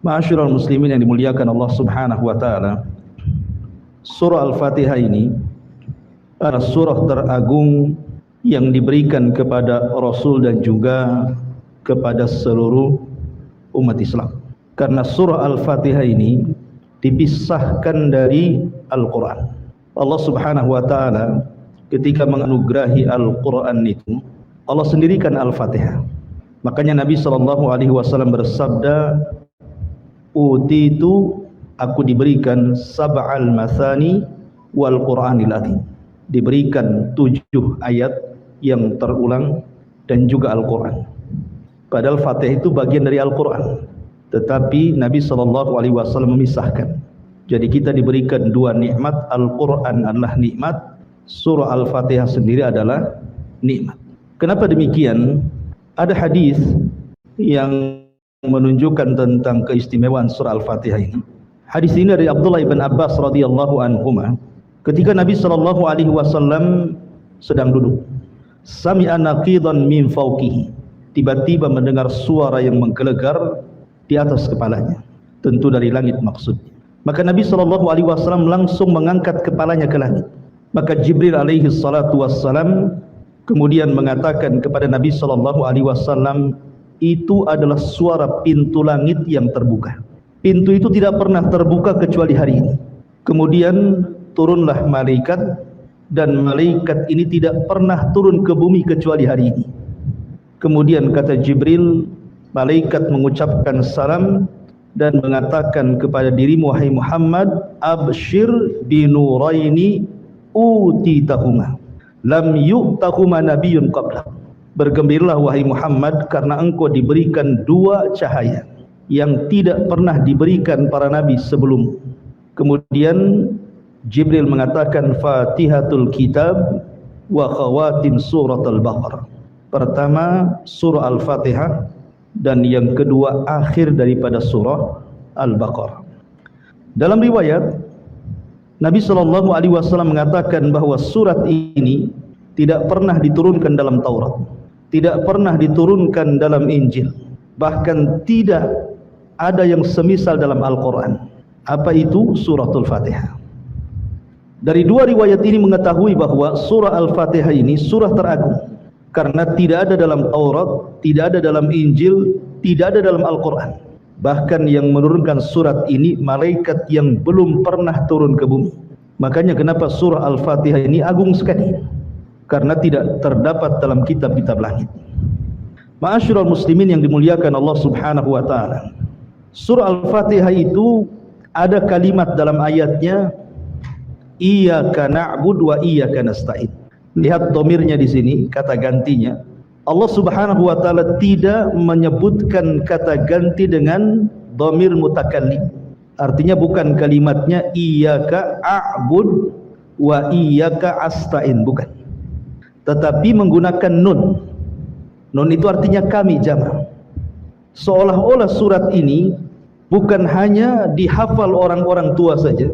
Ma'asyiral muslimin yang dimuliakan Allah Subhanahu wa taala. Surah Al-Fatihah ini adalah surah teragung yang diberikan kepada Rasul dan juga kepada seluruh umat Islam. Karena surah Al-Fatihah ini dipisahkan dari Al-Quran. Allah Subhanahu wa taala ketika menganugerahi Al-Quran itu, Allah sendirikan Al-Fatihah. Makanya Nabi SAW bersabda, utitu, aku diberikan sab'al mathani wal Qur'anil azim, diberikan 7 ayat yang terulang dan juga Al-Quran. Padahal Fatihah itu bagian dari Al-Quran, tetapi Nabi SAW memisahkan. Jadi kita diberikan 2 nikmat. Al-Quran adalah nikmat, surah Al-Fatihah sendiri adalah nikmat. Kenapa demikian? Ada hadis yang menunjukkan tentang keistimewaan surah Al-Fatihah ini. Hadis ini dari Abdullah bin Abbas radhiyallahu anhuma. Ketika Nabi SAW sedang duduk, sami'a naqidan min fawqihi, tiba-tiba mendengar suara yang menggelegar di atas kepalanya, tentu dari langit maksudnya. Maka Nabi SAW langsung mengangkat kepalanya ke langit. Maka Jibril alaihi salatu wassalam kemudian mengatakan kepada Nabi SAW, itu adalah suara pintu langit yang terbuka. Pintu itu tidak pernah terbuka kecuali hari ini. Kemudian turunlah malaikat, dan malaikat ini tidak pernah turun ke bumi kecuali hari ini. Kemudian kata Jibril, malaikat mengucapkan salam dan mengatakan kepada dirimu, wahai Muhammad, abshir binuraini utitahuma lam yu'tahuma nabiyyun qablak. Bergembiralah wahai Muhammad, karena engkau diberikan 2 cahaya yang tidak pernah diberikan para nabi sebelum. Kemudian Jibril mengatakan Fatihatul Kitab wa khawatim surat Al-Baqarah. Pertama surah Al-Fatihah, dan yang kedua akhir daripada surah Al-Baqarah. Dalam riwayat Nabi SAW mengatakan bahwa surat ini tidak pernah diturunkan dalam Taurat, tidak pernah diturunkan dalam Injil, bahkan tidak ada yang semisal dalam Al-Quran. Apa itu? Suratul Fatihah. Dari 2 riwayat ini mengetahui bahwa surah Al-Fatihah ini surah teragung, karena tidak ada dalam Taurat, tidak ada dalam Injil, tidak ada dalam Al-Quran. Bahkan yang menurunkan surat ini malaikat yang belum pernah turun ke bumi. Makanya kenapa surah Al-Fatihah ini agung sekali, karena tidak terdapat dalam kitab-kitab langit. Ma'asyiral muslimin yang dimuliakan Allah Subhanahu wa taala. Surah Al-Fatihah itu ada kalimat dalam ayatnya, iyyaka na'budu wa iyyaka nasta'in. Lihat domirnya di sini, kata gantinya. Allah Subhanahu wa taala tidak menyebutkan kata ganti dengan domir mutakallim. Artinya bukan kalimatnya iyyaka a'bud wa iyyaka asta'in, bukan. Tetapi menggunakan nun. Nun itu artinya kami, jamak. Seolah-olah surat ini bukan hanya dihafal orang-orang tua saja,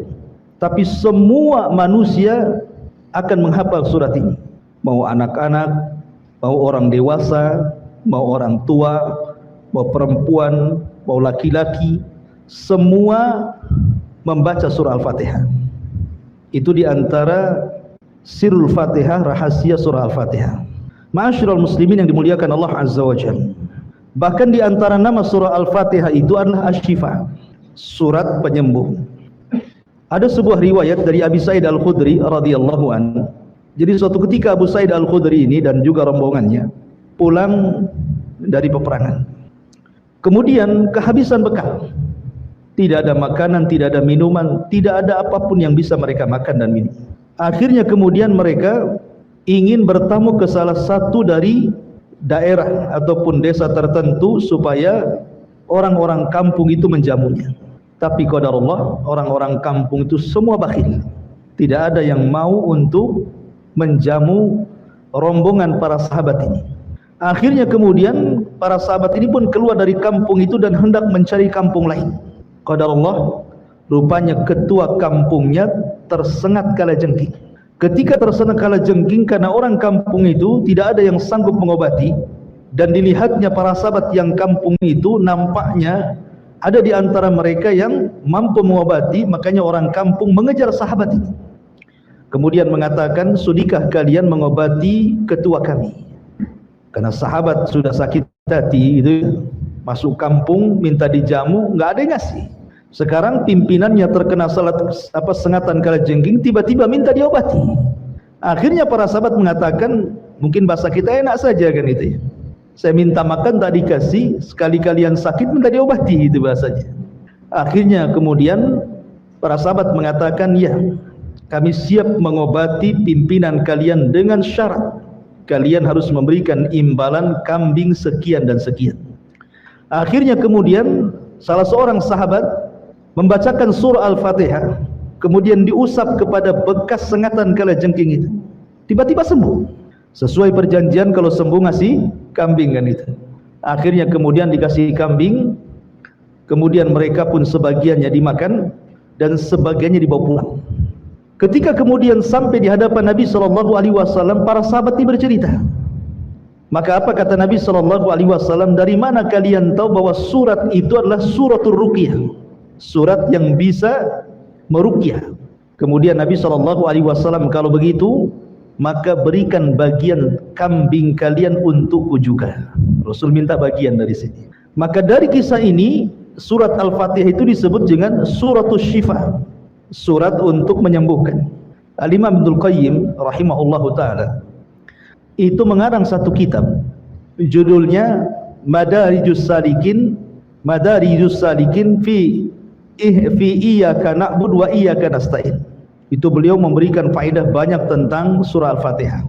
tapi semua manusia akan menghafal surat ini. Mau anak-anak, mau orang dewasa, mau orang tua, mau perempuan, mau laki-laki, semua membaca surah Al-Fatihah. Itu diantara sirul Fatihah, rahasia surah Al-Fatihah. Ma'asyiral muslimin yang dimuliakan Allah Azza wa Jalla. Bahkan diantara nama surah Al-Fatihah itu adalah Asy-Syifa, surat penyembuh. Ada sebuah riwayat dari Abi Sa'id Al-Khudri radhiyallahu anhu. Jadi suatu ketika Abu Sa'id Al-Khudri ini dan juga rombongannya pulang dari peperangan. Kemudian kehabisan bekal. Tidak ada makanan, tidak ada minuman, tidak ada apapun yang bisa mereka makan dan minum. Akhirnya kemudian mereka ingin bertamu ke salah satu dari daerah ataupun desa tertentu supaya orang-orang kampung itu menjamunya. Tapi qadarullah, orang-orang kampung itu semua bakhil. Tidak ada yang mau untuk menjamu rombongan para sahabat ini. Akhirnya kemudian para sahabat ini pun keluar dari kampung itu dan hendak mencari kampung lain. Qadarullah, rupanya ketua kampungnya tersengat kalajengking. Ketika tersengat kalajengking karena orang kampung itu tidak ada yang sanggup mengobati, dan dilihatnya para sahabat yang kampung itu nampaknya Ada di antara mereka yang mampu mengobati, makanya orang kampung mengejar sahabat ini. Kemudian mengatakan, sudikah kalian mengobati ketua kami? Karena sahabat sudah sakit hati, itu masuk kampung minta dijamu, nggak ada yang ngasih. Sekarang pimpinannya terkena sengatan kalajengking, tiba-tiba minta diobati. Akhirnya para sahabat mengatakan, mungkin bahasa kita enak saja kan itu ya. Saya minta makan tak dikasih, sekali kalian sakit minta diobati, itu bahasanya. Akhirnya kemudian para sahabat mengatakan, ya, kami siap mengobati pimpinan kalian dengan syarat kalian harus memberikan imbalan kambing sekian dan sekian. Akhirnya kemudian salah seorang sahabat membacakan surah Al-Fatihah, kemudian diusap kepada bekas sengatan kalajengking itu. Tiba-tiba sembuh. Sesuai perjanjian kalau sembuh ngasih kambing kan itu. Akhirnya kemudian dikasih kambing, kemudian mereka pun sebagiannya dimakan dan sebagiannya dibawa pulang. Ketika kemudian sampai di hadapan Nabi SAW, para sahabat ini bercerita. Maka apa kata Nabi SAW? Dari mana kalian tahu bahwa surat itu adalah suratul ruqyah, surat yang bisa meruqyah? Kemudian Nabi SAW, kalau begitu maka berikan bagian kambing kalian untukku juga. Rasul minta bagian dari sini. Maka dari kisah ini surat Al-Fatihah itu disebut dengan suratul syifa, surat untuk menyembuhkan. Al-Imam Ibnul Qayyim rahimahullahu ta'ala itu mengarang satu kitab, judulnya Madarijus Salikin, Madarijus Salikin fi iyyaka na'budu wa iyyaka nasta'in. Itu beliau memberikan faedah banyak tentang surah Al-Fatihah.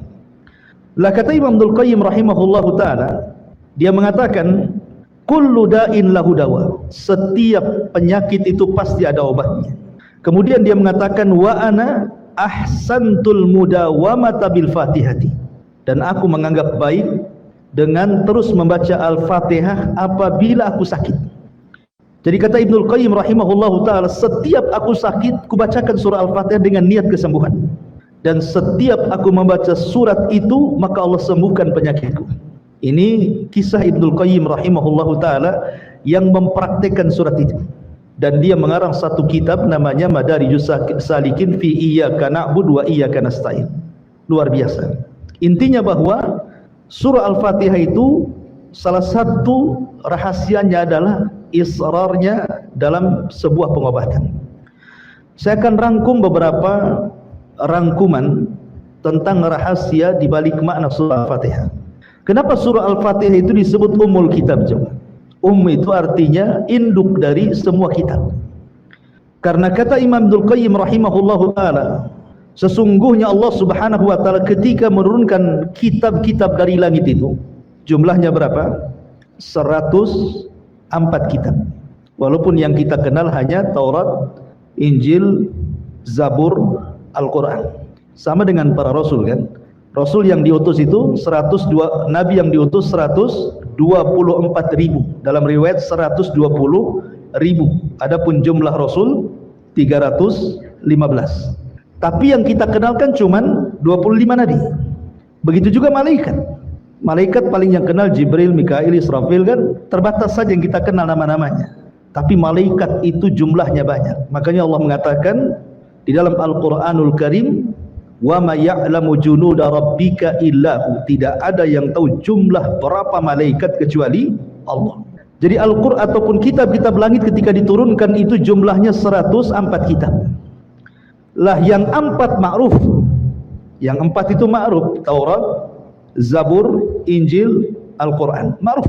Lah kata Imam Ibnul Qayyim rahimahullahu ta'ala, dia mengatakan kullu da'in lahu dawa, setiap penyakit itu pasti ada obatnya. Kemudian dia mengatakan wa ana ahsantul mudawamata bil Fatihati, dan aku menganggap baik dengan terus membaca Al-Fatihah apabila aku sakit. Jadi kata Ibnul Qayyim rahimahullahu ta'ala, setiap aku sakit, kubacakan surah Al-Fatihah dengan niat kesembuhan. Dan setiap aku membaca surat itu, maka Allah sembuhkan penyakitku. Ini kisah Ibnul Qayyim rahimahullahu ta'ala yang mempraktekkan surat itu. Dan dia mengarang satu kitab namanya Madarijus Salikin fi iyyaka na'budu wa iyyaka nasta'in. Luar biasa. Intinya bahwa surah Al-Fatihah itu salah satu rahasianya adalah israrnya dalam sebuah pengobatan. Saya akan rangkum beberapa rangkuman tentang rahasia di balik makna surah Al-Fatihah. Kenapa surah Al-Fatihah itu disebut Ummul Kitab juga? Itu artinya induk dari semua kitab. Karena kata Imam Ibnul Qayyim rahimahullahu ta'ala, sesungguhnya Allah subhanahu wa ta'ala ketika menurunkan kitab-kitab dari langit itu, jumlahnya berapa? 104 kitab. Walaupun yang kita kenal hanya Taurat, Injil, Zabur, Al-Quran. Sama dengan para rasul kan. Rasul yang diutus itu 102, nabi yang diutus 124.000. Dalam riwayat 120.000. Adapun jumlah rasul 315. Tapi yang kita kenalkan cuman 25 nabi. Begitu juga malaikat. Malaikat paling yang kenal Jibril, Mikail, Israfil kan, terbatas saja yang kita kenal nama-namanya. Tapi malaikat itu jumlahnya banyak. Makanya Allah mengatakan di dalam Al-Qur'anul Karim, wa ma ya'lamu junuda rabbika illahu, tidak ada yang tahu jumlah berapa malaikat kecuali Allah. Jadi Al-Qur'an ataupun kitab-kitab langit ketika diturunkan itu jumlahnya 104 kitab. Lah yang 4 ma'ruf. Yang 4 itu ma'ruf, Taurat, Zabur, Injil, Al-Quran, ma'ruf.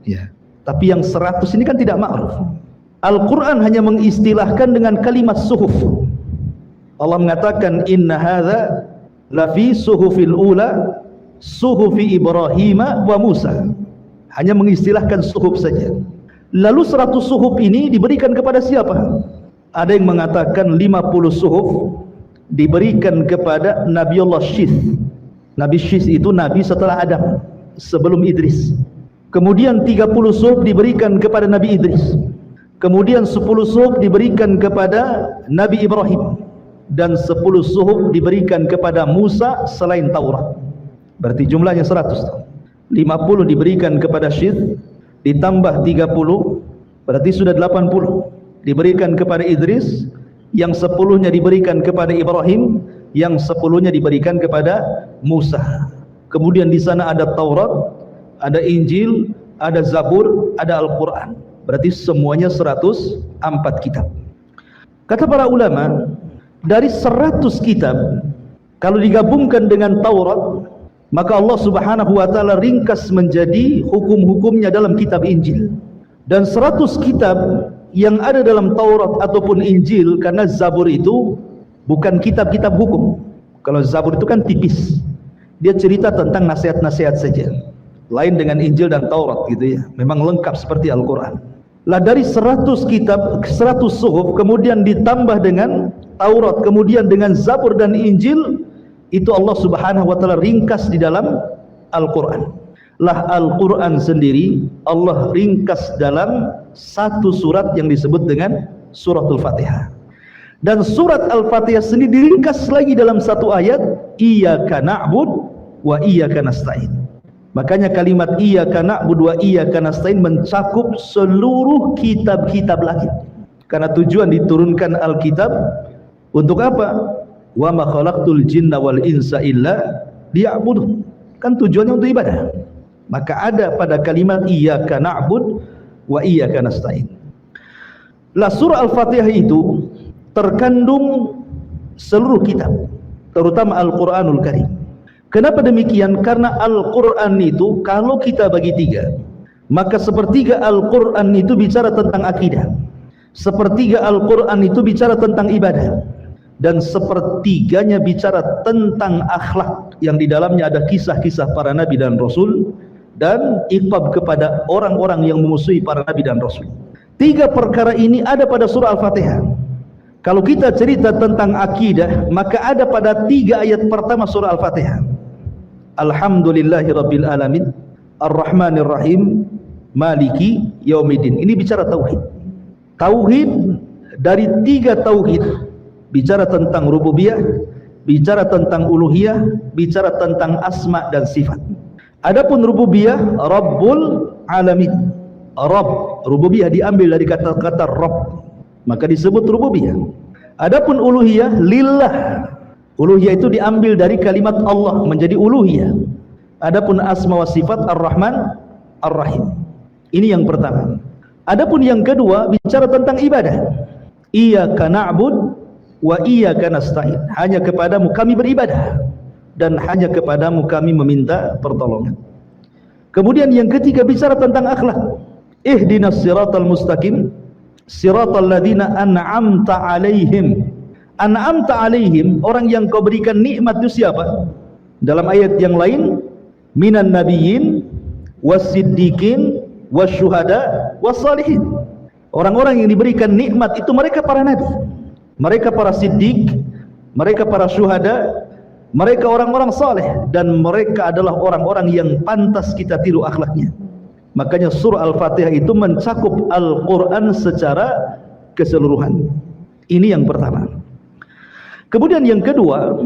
Ya. Tapi yang 100 ini kan tidak ma'ruf. Al-Quran hanya mengistilahkan dengan kalimat suhuf. Allah mengatakan inna hadza lafi suhufil ula suhufi Ibrahim wa Musa. Hanya mengistilahkan suhuf saja. Lalu 100 suhuf ini diberikan kepada siapa? Ada yang mengatakan 50 suhuf diberikan kepada Nabiullah Syith. Nabi Syith itu nabi setelah Adam, sebelum Idris. Kemudian 30 suhuf diberikan kepada Nabi Idris. Kemudian 10 suhuf diberikan kepada Nabi Ibrahim. Dan 10 suhuf diberikan kepada Musa selain Taurat. Berarti jumlahnya 100. 50 diberikan kepada Syith, ditambah 30 Berarti sudah 80. Diberikan kepada Idris, yang 10-nya diberikan kepada Ibrahim, yang 10-nya diberikan kepada Musa. Kemudian di sana ada Taurat, ada Injil, ada Zabur, ada Al-Quran. Berarti semuanya 104 kitab. Kata para ulama, dari 100 kitab, kalau digabungkan dengan Taurat, maka Allah Subhanahu wa ta'ala ringkas menjadi hukum-hukumnya dalam kitab Injil. Dan 100 kitab yang ada dalam Taurat ataupun Injil, karena Zabur itu bukan kitab-kitab hukum. Kalau Zabur itu kan tipis, dia cerita tentang nasihat-nasihat saja. Lain dengan Injil dan Taurat gitu ya, memang lengkap seperti Al-Quran. Lah dari 100 kitab, 100 suhuf, kemudian ditambah dengan Taurat, kemudian dengan Zabur dan Injil, itu Allah Subhanahu wa ta'ala ringkas di dalam Al-Quran. Lah Al-Quran sendiri Allah ringkas dalam satu surat yang disebut dengan Suratul Fatihah. Dan surat Al-Fatihah sendiri diringkas lagi dalam satu ayat, Iyyaka na'bud wa iyyaka nasta'in. Makanya kalimat Iyyaka na'bud wa iyyaka nasta'in mencakup seluruh kitab-kitab langit. Karena tujuan diturunkan Alkitab untuk apa? Wa ma khalaqtul jinna wal insa illa liya'budun. Kan tujuannya untuk ibadah. Maka ada pada kalimat Iyyaka na'bud wa iyyaka nasta'in. Lah surah Al-Fatihah itu terkandung seluruh kitab, terutama Al-Quranul Karim. Kenapa demikian? Karena Al-Quran itu kalau kita bagi tiga, maka sepertiga Al-Quran itu bicara tentang akidah, sepertiga Al-Quran itu bicara tentang ibadah, dan sepertiganya bicara tentang akhlak yang di dalamnya ada kisah-kisah para nabi dan rasul dan iqab kepada orang-orang yang memusuhi para nabi dan rasul. Tiga perkara ini ada pada surah Al-Fatihah. Kalau kita cerita tentang akidah, maka ada pada 3 ayat pertama surah Al-Fatihah. Alhamdulillahirabbil alamin, Ar-Rahmanir Rahim, Maliki Yaumiddin. Ini bicara tauhid. Tauhid dari 3 tauhid, bicara tentang rububiyah, bicara tentang uluhiyah, bicara tentang asma dan sifat. Adapun rububiyah, Rabbul Alamin. Rabb, rububiyah diambil dari kata-kata Rabb, maka disebut rububiyah. Adapun uluhiyah, lillah. Uluhiyah itu diambil dari kalimat Allah menjadi uluhiyah. Adapun asma wa sifat Ar-Rahman, Ar-Rahim. Ini yang pertama. Adapun yang kedua bicara tentang ibadah. Iyyaka na'bud wa iyyaka nasta'in. Hanya kepadamu kami beribadah dan hanya kepadamu kami meminta pertolongan. Kemudian yang ketiga bicara tentang akhlak. Ihdinas siratal mustaqim, siratal ladzina an'amta 'alaihim. An'amta 'alaihim, orang yang kau berikan nikmat itu siapa? Dalam ayat yang lain, minan nabiyyin wasiddiqin wasyuhada wassalihin. Orang-orang yang diberikan nikmat itu mereka para nabi, mereka para siddiq, mereka para syuhada, mereka orang-orang saleh, dan mereka adalah orang-orang yang pantas kita tiru akhlaknya. Makanya surah Al-Fatihah itu mencakup Al-Quran secara keseluruhan. Ini yang pertama. Kemudian yang kedua,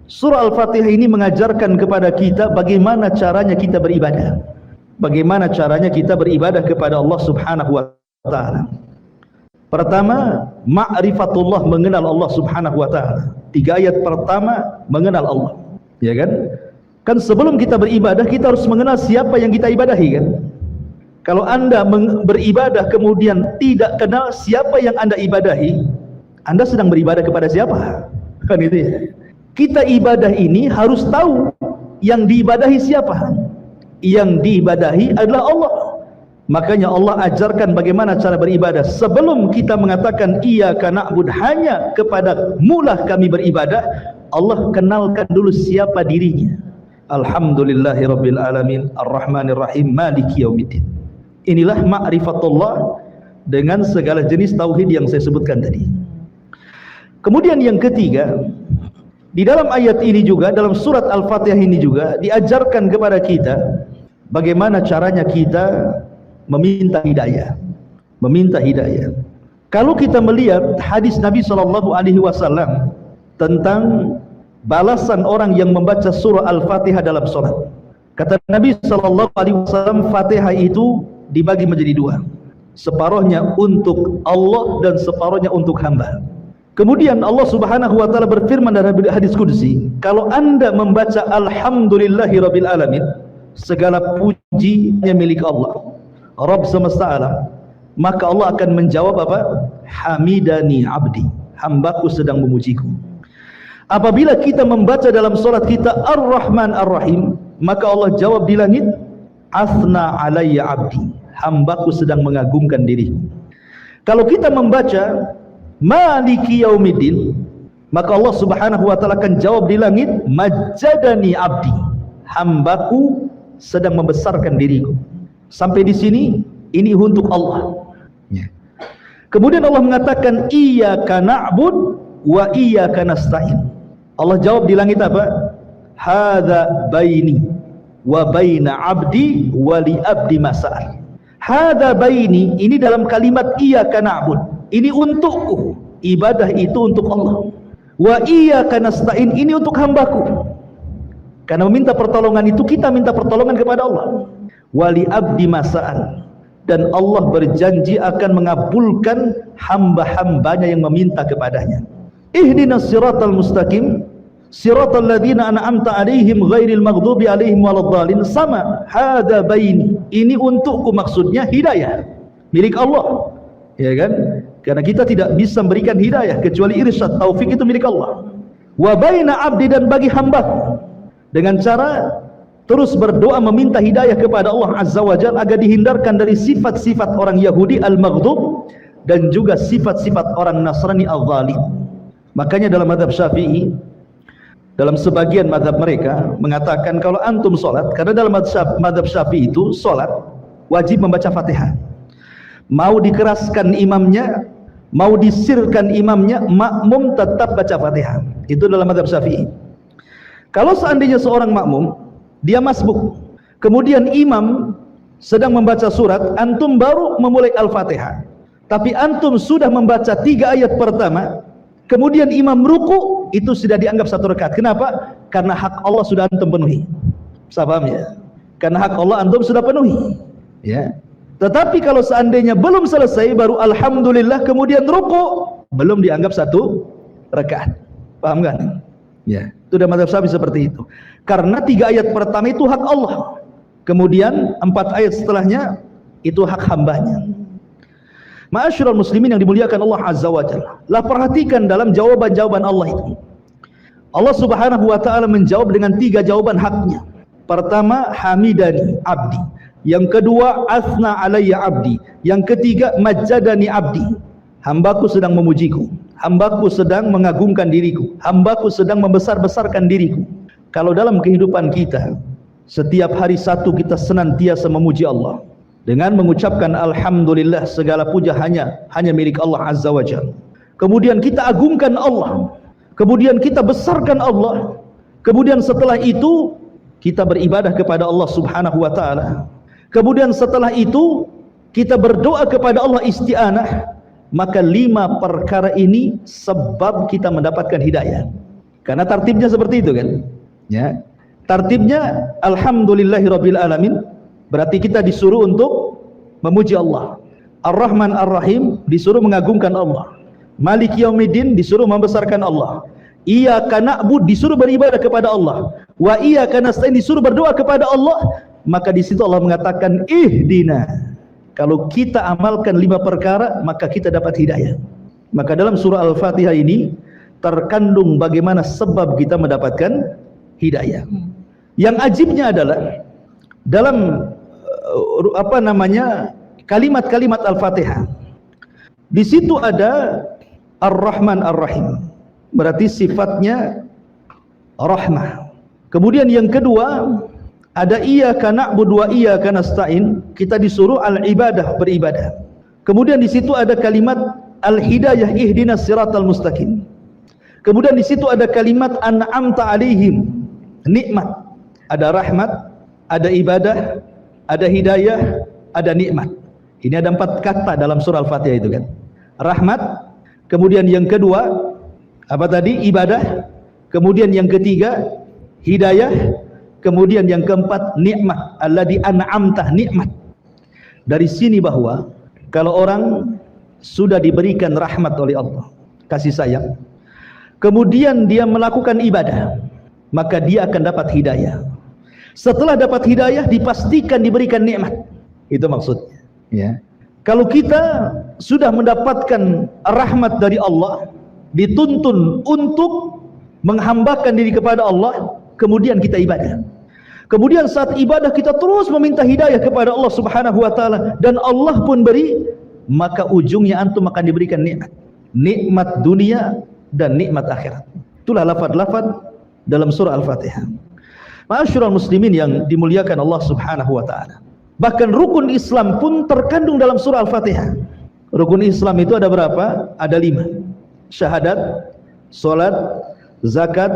surah Al-Fatihah ini mengajarkan kepada kita bagaimana caranya kita beribadah. Bagaimana caranya kita beribadah kepada Allah Subhanahu wa ta'ala. Pertama, ma'rifatullah, mengenal Allah Subhanahu wa ta'ala. 3 ayat pertama mengenal Allah, ya kan? Kan sebelum kita beribadah kita harus mengenal siapa yang kita ibadahi, kan? Kalau Anda beribadah kemudian tidak kenal siapa yang Anda ibadahi, Anda sedang beribadah kepada siapa? Kan itu ya. Kita ibadah ini harus tahu yang diibadahi siapa. Yang diibadahi adalah Allah. Makanya Allah ajarkan bagaimana cara beribadah. Sebelum kita mengatakan iyyaka na'bud, hanya kepada mulah kami beribadah, Allah kenalkan dulu siapa dirinya. Alhamdulillahirabbil alamin, Ar-Rahmanir Rahim, Maliki Yaumiddin. Inilah ma'rifatullah dengan segala jenis tauhid yang saya sebutkan tadi. Kemudian yang ketiga, di dalam ayat ini juga, dalam surat Al-Fatihah ini juga diajarkan kepada kita bagaimana caranya kita meminta hidayah. Meminta hidayah. Kalau kita melihat hadis Nabi SAW tentang balasan orang yang membaca surah Al-Fatihah dalam sholat, kata Nabi SAW, Fatihah itu dibagi menjadi 2. separuhnya untuk Allah dan separuhnya untuk hamba. Kemudian Allah Subhanahu wa taala berfirman dalam hadis qudsi, kalau Anda membaca alhamdulillahirabbil alamin, segala pujinya milik Allah, Rabb semesta alam, maka Allah akan menjawab apa? Hamidani abdi, hambaku sedang memujiku. Apabila kita membaca dalam salat kita Ar-Rahman Ar-Rahim, maka Allah jawab di langit, asna alayya abdi, hambaku sedang mengagungkan diriku. Kalau kita membaca Maliki Yaumiddin, maka Allah Subhanahu wa taala akan jawab di langit, majjadani abdi, hambaku sedang membesarkan diriku. Sampai di sini ini untuk Allah. Kemudian Allah mengatakan iyyaka na'bud wa iyyaka nasta'in. Allah jawab di langit apa? Hadza baini wa baina abdi wa li abdi mas'al. Hadza baini, ini dalam kalimat iyyaka na'bud, ini untukku, ibadah itu untuk Allah. Wa iyyaka nasta'in, ini untuk hambaku. Karena meminta pertolongan itu kita minta pertolongan kepada Allah. Wa li abdi mas'al, dan Allah berjanji akan mengabulkan hamba-hambanya yang meminta kepadanya. Ihdinas siratal mustaqim siratal ladzina an'amta 'alaihim ghairil maghdubi 'alaihim waladdallin. Sama, hadza baini, ini untukku, maksudnya hidayah milik Allah, ya kan? Karena kita tidak bisa memberikan hidayah kecuali irsyad, taufik itu milik Allah. Wa baina 'abdi, dan bagi hambaku, dengan cara terus berdoa meminta hidayah kepada Allah Azza wa Jalla agar dihindarkan dari sifat-sifat orang Yahudi al-maghdub dan juga sifat-sifat orang Nasrani al-zalim. Makanya dalam mazhab Syafi'i, dalam sebagian mazhab mereka mengatakan kalau antum sholat, karena dalam mazhab Syafi'i itu sholat wajib membaca Fatihah. Mau dikeraskan imamnya, mau disirkan imamnya, makmum tetap baca Fatihah. Itu dalam mazhab Syafi'i. Kalau seandainya seorang makmum dia masbuk, kemudian imam sedang membaca surat, antum baru memulai Al-Fatihah, tapi antum sudah membaca 3 ayat pertama, kemudian imam ruku, itu sudah dianggap satu rakaat. Kenapa? Karena hak Allah sudah antum penuhi. Bisa paham ya? Karena hak Allah antum sudah penuhi, ya. Tetapi kalau seandainya belum selesai baru alhamdulillah kemudian ruku, belum dianggap satu rakaat. Paham kan? Ya, itu dalam mazhab Syafi'i seperti itu. Karena 3 ayat pertama itu hak Allah, kemudian 4 ayat setelahnya itu hak hambanya. Ma'asyiral muslimin yang dimuliakan Allah Azza wa Jalla, lah perhatikan dalam jawaban-jawaban Allah itu. Allah Subhanahu wa taala menjawab dengan 3 jawaban haknya. Pertama, hamidani abdi. Yang kedua, asna alayya abdi. Yang ketiga, majjadani abdi, hambaku sedang memujiku, hambaku sedang mengagungkan diriku, hambaku sedang membesar-besarkan diriku. Kalau dalam kehidupan kita setiap hari satu kita senantiasa memuji Allah dengan mengucapkan alhamdulillah, segala puja hanya milik Allah Azza wa Jalla. Kemudian kita agungkan Allah, kemudian kita besarkan Allah, kemudian setelah itu kita beribadah kepada Allah Subhanahu wa taala. Kemudian setelah itu kita berdoa kepada Allah isti'anah, maka 5 perkara ini sebab kita mendapatkan hidayah. Karena tartibnya seperti itu kan? Ya. Tartibnya alhamdulillahirabbil alamin, berarti kita disuruh untuk memuji Allah. Ar-Rahman Ar-Rahim disuruh mengagungkan Allah. Maliki Yaumiddin disuruh membesarkan Allah. Iyyaka na'bud disuruh beribadah kepada Allah. Wa iyyaka nasta'in disuruh berdoa kepada Allah. Maka di situ Allah mengatakan ihdina. Kalau kita amalkan 5 perkara, maka kita dapat hidayah. Maka dalam surah Al-Fatihah ini terkandung bagaimana sebab kita mendapatkan hidayah. Yang ajibnya adalah dalam kalimat-kalimat Al-Fatihah, di situ ada Ar-Rahman Ar-Rahim, berarti sifatnya rahmah. Kemudian yang kedua ada iyyaka na'budu wa iyyaka nasta'in, kita disuruh al-ibadah, beribadah. Kemudian di situ ada kalimat al-hidayah, ihdinas siratal mustaqim. Kemudian di situ ada kalimat an'amta 'alaihim, nikmat. Ada rahmat, ada ibadah, ada hidayah, ada nikmat. Ini ada 4 kata dalam surah Al-Fatihah itu kan. Rahmat, kemudian yang kedua apa tadi? Ibadah, kemudian yang ketiga hidayah, kemudian yang keempat nikmat. Alladzi an'amta, nikmat. Dari sini bahwa Kalau orang sudah diberikan rahmat oleh Allah, kasih sayang, kemudian dia melakukan ibadah, maka dia akan dapat hidayah. Setelah dapat hidayah, dipastikan diberikan nikmat. Itu maksudnya, ya. Kalau kita sudah mendapatkan rahmat dari Allah, dituntun untuk menghambakan diri kepada Allah, kemudian kita ibadah. Kemudian saat ibadah kita terus meminta hidayah kepada Allah Subhanahu wa taala, dan Allah pun beri, maka ujungnya antum akan diberikan nikmat. Nikmat dunia dan nikmat akhirat. Itulah lafaz-lafaz dalam surah Al-Fatihah. Ma'asyiral muslimin yang dimuliakan Allah Subhanahu wa taala. Bahkan rukun Islam pun terkandung dalam surah Al-Fatihah. Rukun Islam itu ada berapa? Ada 5. Syahadat, salat, zakat,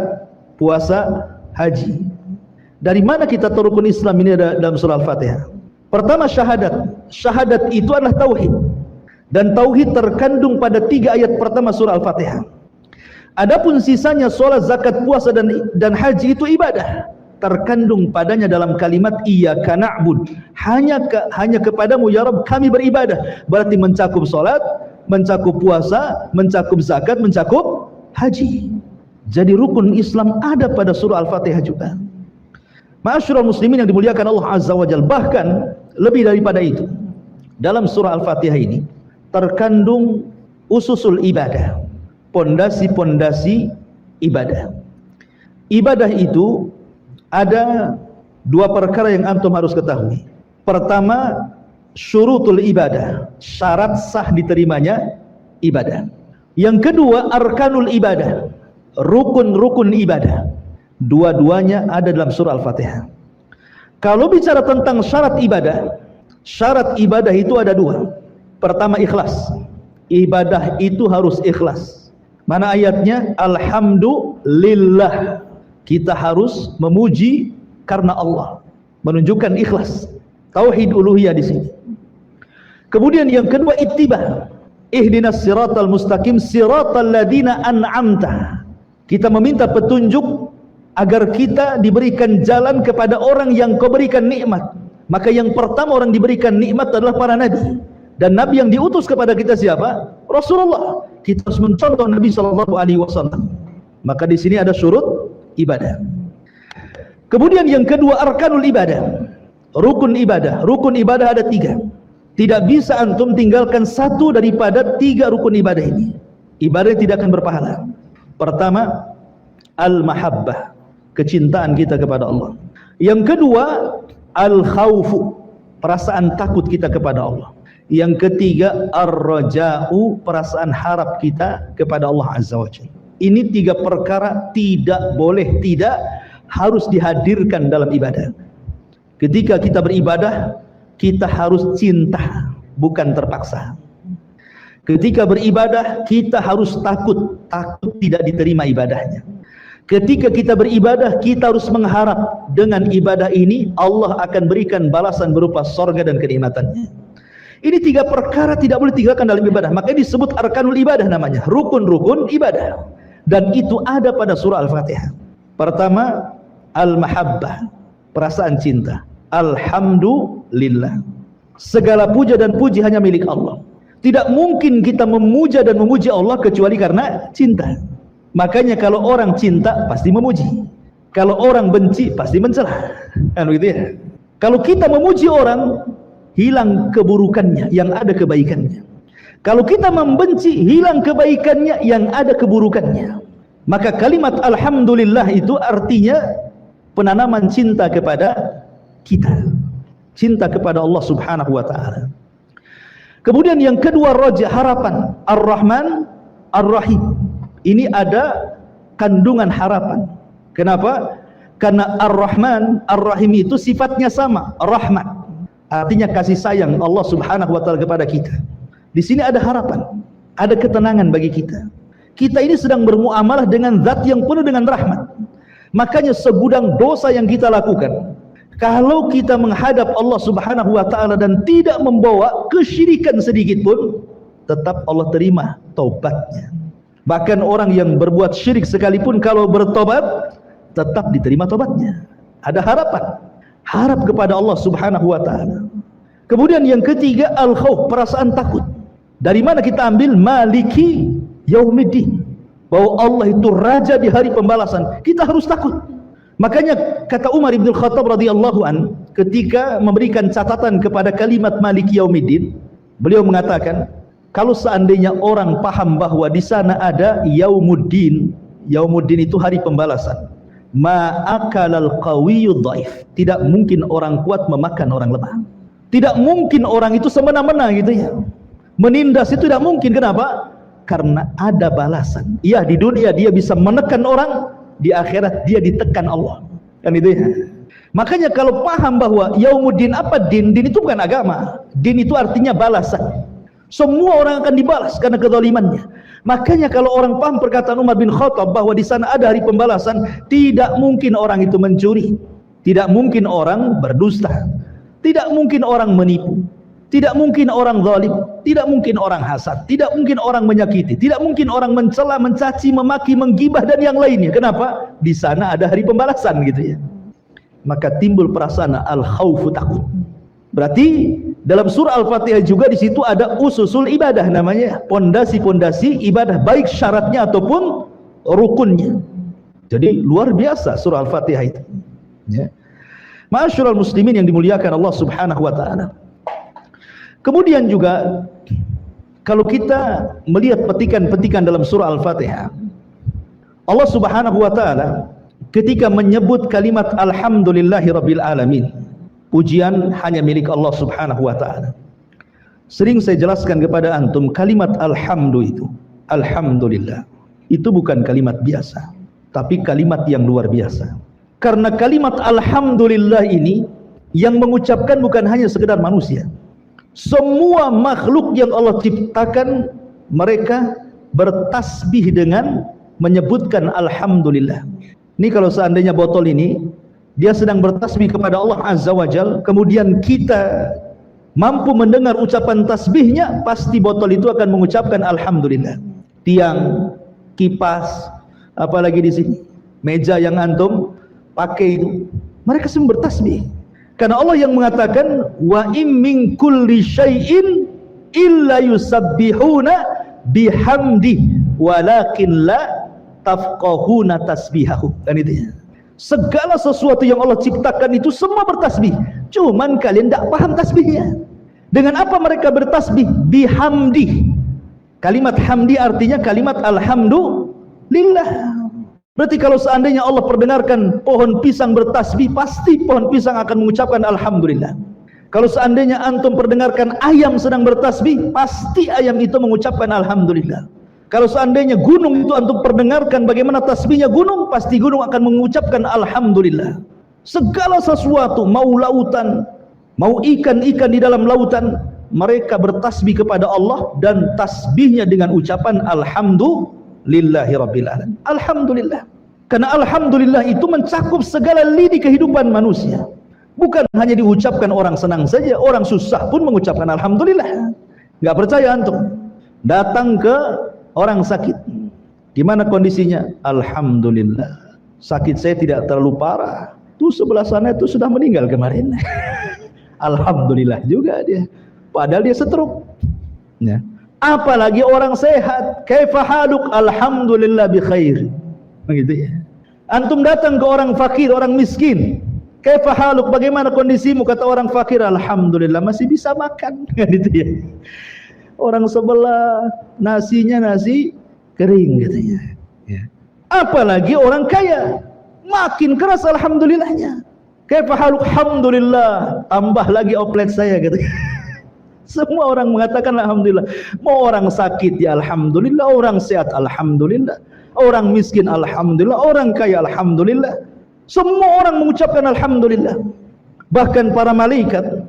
puasa, haji. Dari mana kita tahu rukun Islam ini ada dalam surah Al-Fatihah? Pertama, syahadat. Syahadat itu adalah tauhid. Dan tauhid terkandung pada 3 ayat pertama surah Al-Fatihah. Adapun sisanya salat, zakat, puasa dan haji itu ibadah. Terkandung padanya dalam kalimat iyyaka na'bud. Hanya kepadamu ya Rabb kami beribadah. Berarti mencakup salat, mencakup puasa, mencakup zakat, mencakup haji. Jadi rukun Islam ada pada surah Al-Fatihah juga. Ma'asyiral muslimin yang dimuliakan Allah Azza wa Jalla, bahkan lebih daripada itu, dalam surah Al-Fatihah ini terkandung ususul ibadah, pondasi-pondasi ibadah. Ibadah itu ada 2 perkara yang antum harus ketahui. Pertama, syurutul ibadah, syarat sah diterimanya ibadah. Yang kedua, arkanul ibadah, rukun-rukun ibadah. Dua-duanya ada dalam surah Al-Fatihah. Kalau bicara tentang syarat ibadah itu ada 2. Pertama, ikhlas. Ibadah itu harus ikhlas. Mana ayatnya? Alhamdulillah. Kita harus memuji karena Allah, menunjukkan ikhlas, tauhid uluhiyah di sini. Kemudian yang kedua, ittiba. Ihdinas siratal mustaqim siratal ladzina an'amta. Kita meminta petunjuk agar kita diberikan jalan kepada orang yang kau berikan nikmat. Maka yang pertama orang diberikan nikmat adalah para nabi. Dan nabi yang diutus kepada kita siapa? Rasulullah. Kita harus mencontoh Nabi SAW. Maka di sini ada syurut ibadah. Kemudian yang kedua, arkanul ibadah, rukun ibadah. Rukun ibadah ada 3. Tidak bisa antum tinggalkan satu daripada 3 rukun ibadah ini. Ibadah tidak akan berpahala. Pertama, al-mahabbah, kecintaan kita kepada Allah. Yang kedua, al-khawfu, perasaan takut kita kepada Allah. Yang ketiga, ar-raja'u, perasaan harap kita kepada Allah Azza wa Jalla. Ini 3 perkara tidak boleh, tidak harus dihadirkan dalam ibadah. Ketika kita beribadah, kita harus cinta, bukan terpaksa. Ketika beribadah, kita harus takut tidak diterima ibadahnya. Ketika kita beribadah, kita harus mengharap dengan ibadah ini Allah akan berikan balasan berupa sorga dan kenikmatannya. Ini 3 perkara tidak boleh tinggalkan dalam ibadah. Makanya disebut arkanul ibadah namanya, rukun-rukun ibadah. Dan itu ada pada surah Al-Fatihah. Pertama, al-mahabbah, perasaan cinta. Alhamdulillah, segala puja dan puji hanya milik Allah. Tidak mungkin kita memuja dan memuji Allah kecuali karena cinta. Makanya kalau orang cinta pasti memuji, kalau orang benci pasti mencela, kan begitu ya. Kalau kita memuji orang, hilang keburukannya, yang ada kebaikannya. Kalau kita membenci, hilang kebaikannya, yang ada keburukannya. Maka kalimat alhamdulillah itu artinya penanaman cinta kepada kita, cinta kepada Allah Subhanahu wa taala. Kemudian yang kedua, raja, harapan, ar-Rahman ar-Rahim. Ini ada kandungan harapan. Kenapa? Karena ar-Rahman ar-Rahim itu sifatnya sama, rahmat, artinya kasih sayang Allah Subhanahu wa taala kepada kita. Di sini ada harapan, ada ketenangan bagi kita. Kita ini sedang bermuamalah dengan zat yang penuh dengan rahmat. Makanya segudang dosa yang kita lakukan, kalau kita menghadap Allah Subhanahu wa taala dan tidak membawa kesyirikan sedikit pun, tetap Allah terima taubatnya. Bahkan orang yang berbuat syirik sekalipun kalau bertobat, tetap diterima tobatnya. Ada harapan, harap kepada Allah Subhanahu wa taala. Kemudian yang ketiga al-khauf, perasaan takut. Dari mana kita ambil maliki yaumiddin, bahwa Allah itu raja di hari pembalasan. Kita harus takut. Makanya kata Umar bin Khattab radhiyallahu an ketika memberikan catatan kepada kalimat maliki yaumiddin, beliau mengatakan, kalau seandainya orang paham bahwa di sana ada yaumuddin, yaumuddin itu hari pembalasan, ma'akalal qawiyyu dhaif, tidak mungkin orang kuat memakan orang lemah. Tidak mungkin orang itu semena-mena gitu ya. Menindas itu tidak mungkin. Kenapa? Karena ada balasan. Iya, di dunia dia bisa menekan orang, di akhirat dia ditekan Allah. Kan itu ya. Makanya kalau paham bahwa yaumuddin apa din? Din itu bukan agama. Din itu artinya balasan. Semua orang akan dibalas karena kezalimannya. Makanya kalau orang paham perkataan Umar bin Khattab bahwa di sana ada hari pembalasan, tidak mungkin orang itu mencuri, tidak mungkin orang berdusta, tidak mungkin orang menipu, tidak mungkin orang zalim, tidak mungkin orang hasad, tidak mungkin orang menyakiti, tidak mungkin orang mencela, mencaci, memaki, menggibah dan yang lainnya. Kenapa? Di sana ada hari pembalasan gitu ya. Maka timbul perasaan al-khaufu, takut. Berarti dalam surah Al-Fatihah juga di situ ada ususul ibadah, namanya pondasi-pondasi ibadah, baik syaratnya ataupun rukunnya. Jadi luar biasa surah Al-Fatihah itu. Ya. Ma'asyiral muslimin yang dimuliakan Allah Subhanahu wa taala. Kemudian juga kalau kita melihat petikan-petikan dalam surah Al-Fatihah, Allah Subhanahu wa taala ketika menyebut kalimat alhamdulillahirabbil alamin, pujian hanya milik Allah Subhanahu wa taala. Sering saya jelaskan kepada antum, kalimat alhamdu itu, alhamdulillah, itu bukan kalimat biasa, tapi kalimat yang luar biasa. Karena kalimat alhamdulillah ini yang mengucapkan bukan hanya sekedar manusia. Semua makhluk yang Allah ciptakan, mereka bertasbih dengan menyebutkan alhamdulillah. Ini kalau seandainya botol ini dia sedang bertasbih kepada Allah Azza wa Jal, kemudian kita mampu mendengar ucapan tasbihnya, pasti botol itu akan mengucapkan alhamdulillah. Tiang, kipas, apalagi di sini meja yang antum pakai itu, mereka semua bertasbih. Karena Allah yang mengatakan wa im min kulli syai'in illa yusabbihuna bihamdi walakin la tafqahuna tasbihahu. Dan itu ya. Segala sesuatu yang Allah ciptakan itu semua bertasbih, cuman kalian tidak paham tasbihnya. Dengan apa mereka bertasbih? Bihamdi. Kalimat hamdi artinya kalimat alhamdulillah. Berarti kalau seandainya Allah perdengarkan pohon pisang bertasbih, pasti pohon pisang akan mengucapkan alhamdulillah. Kalau seandainya antum perdengarkan ayam sedang bertasbih, pasti ayam itu mengucapkan alhamdulillah. Kalau seandainya gunung itu antum perdengarkan bagaimana tasbihnya gunung, pasti gunung akan mengucapkan alhamdulillah. Segala sesuatu, mau lautan, mau ikan-ikan di dalam lautan, mereka bertasbih kepada Allah dan tasbihnya dengan ucapan alhamdulillahirabbil alamin. Alhamdulillah. Karena alhamdulillah itu mencakup segala lini kehidupan manusia. Bukan hanya diucapkan orang senang saja, orang susah pun mengucapkan alhamdulillah. Enggak percaya antum? Datang ke orang sakit, gimana kondisinya? Alhamdulillah, sakit saya tidak terlalu parah. Tuh sebelah sana itu sudah meninggal kemarin. Alhamdulillah juga dia, padahal dia stroke. Ya. Apalagi orang sehat, kaifa haluk? Alhamdulillah bi khair. Begitu ya. Antum datang ke orang fakir, orang miskin, kaifa haluk? Bagaimana kondisimu? Kata orang fakir, alhamdulillah masih bisa makan. Gitu ya. Orang sebelah nasinya nasi kering katanya. Ya. Apalagi orang kaya, makin keras alhamdulillahnya. Kaifa haluk? Alhamdulillah, tambah lagi oplet saya gitu. Semua orang mengatakan alhamdulillah. Mau orang sakit ya alhamdulillah, orang sehat alhamdulillah, orang miskin alhamdulillah, orang kaya alhamdulillah. Semua orang mengucapkan alhamdulillah. Bahkan para malaikat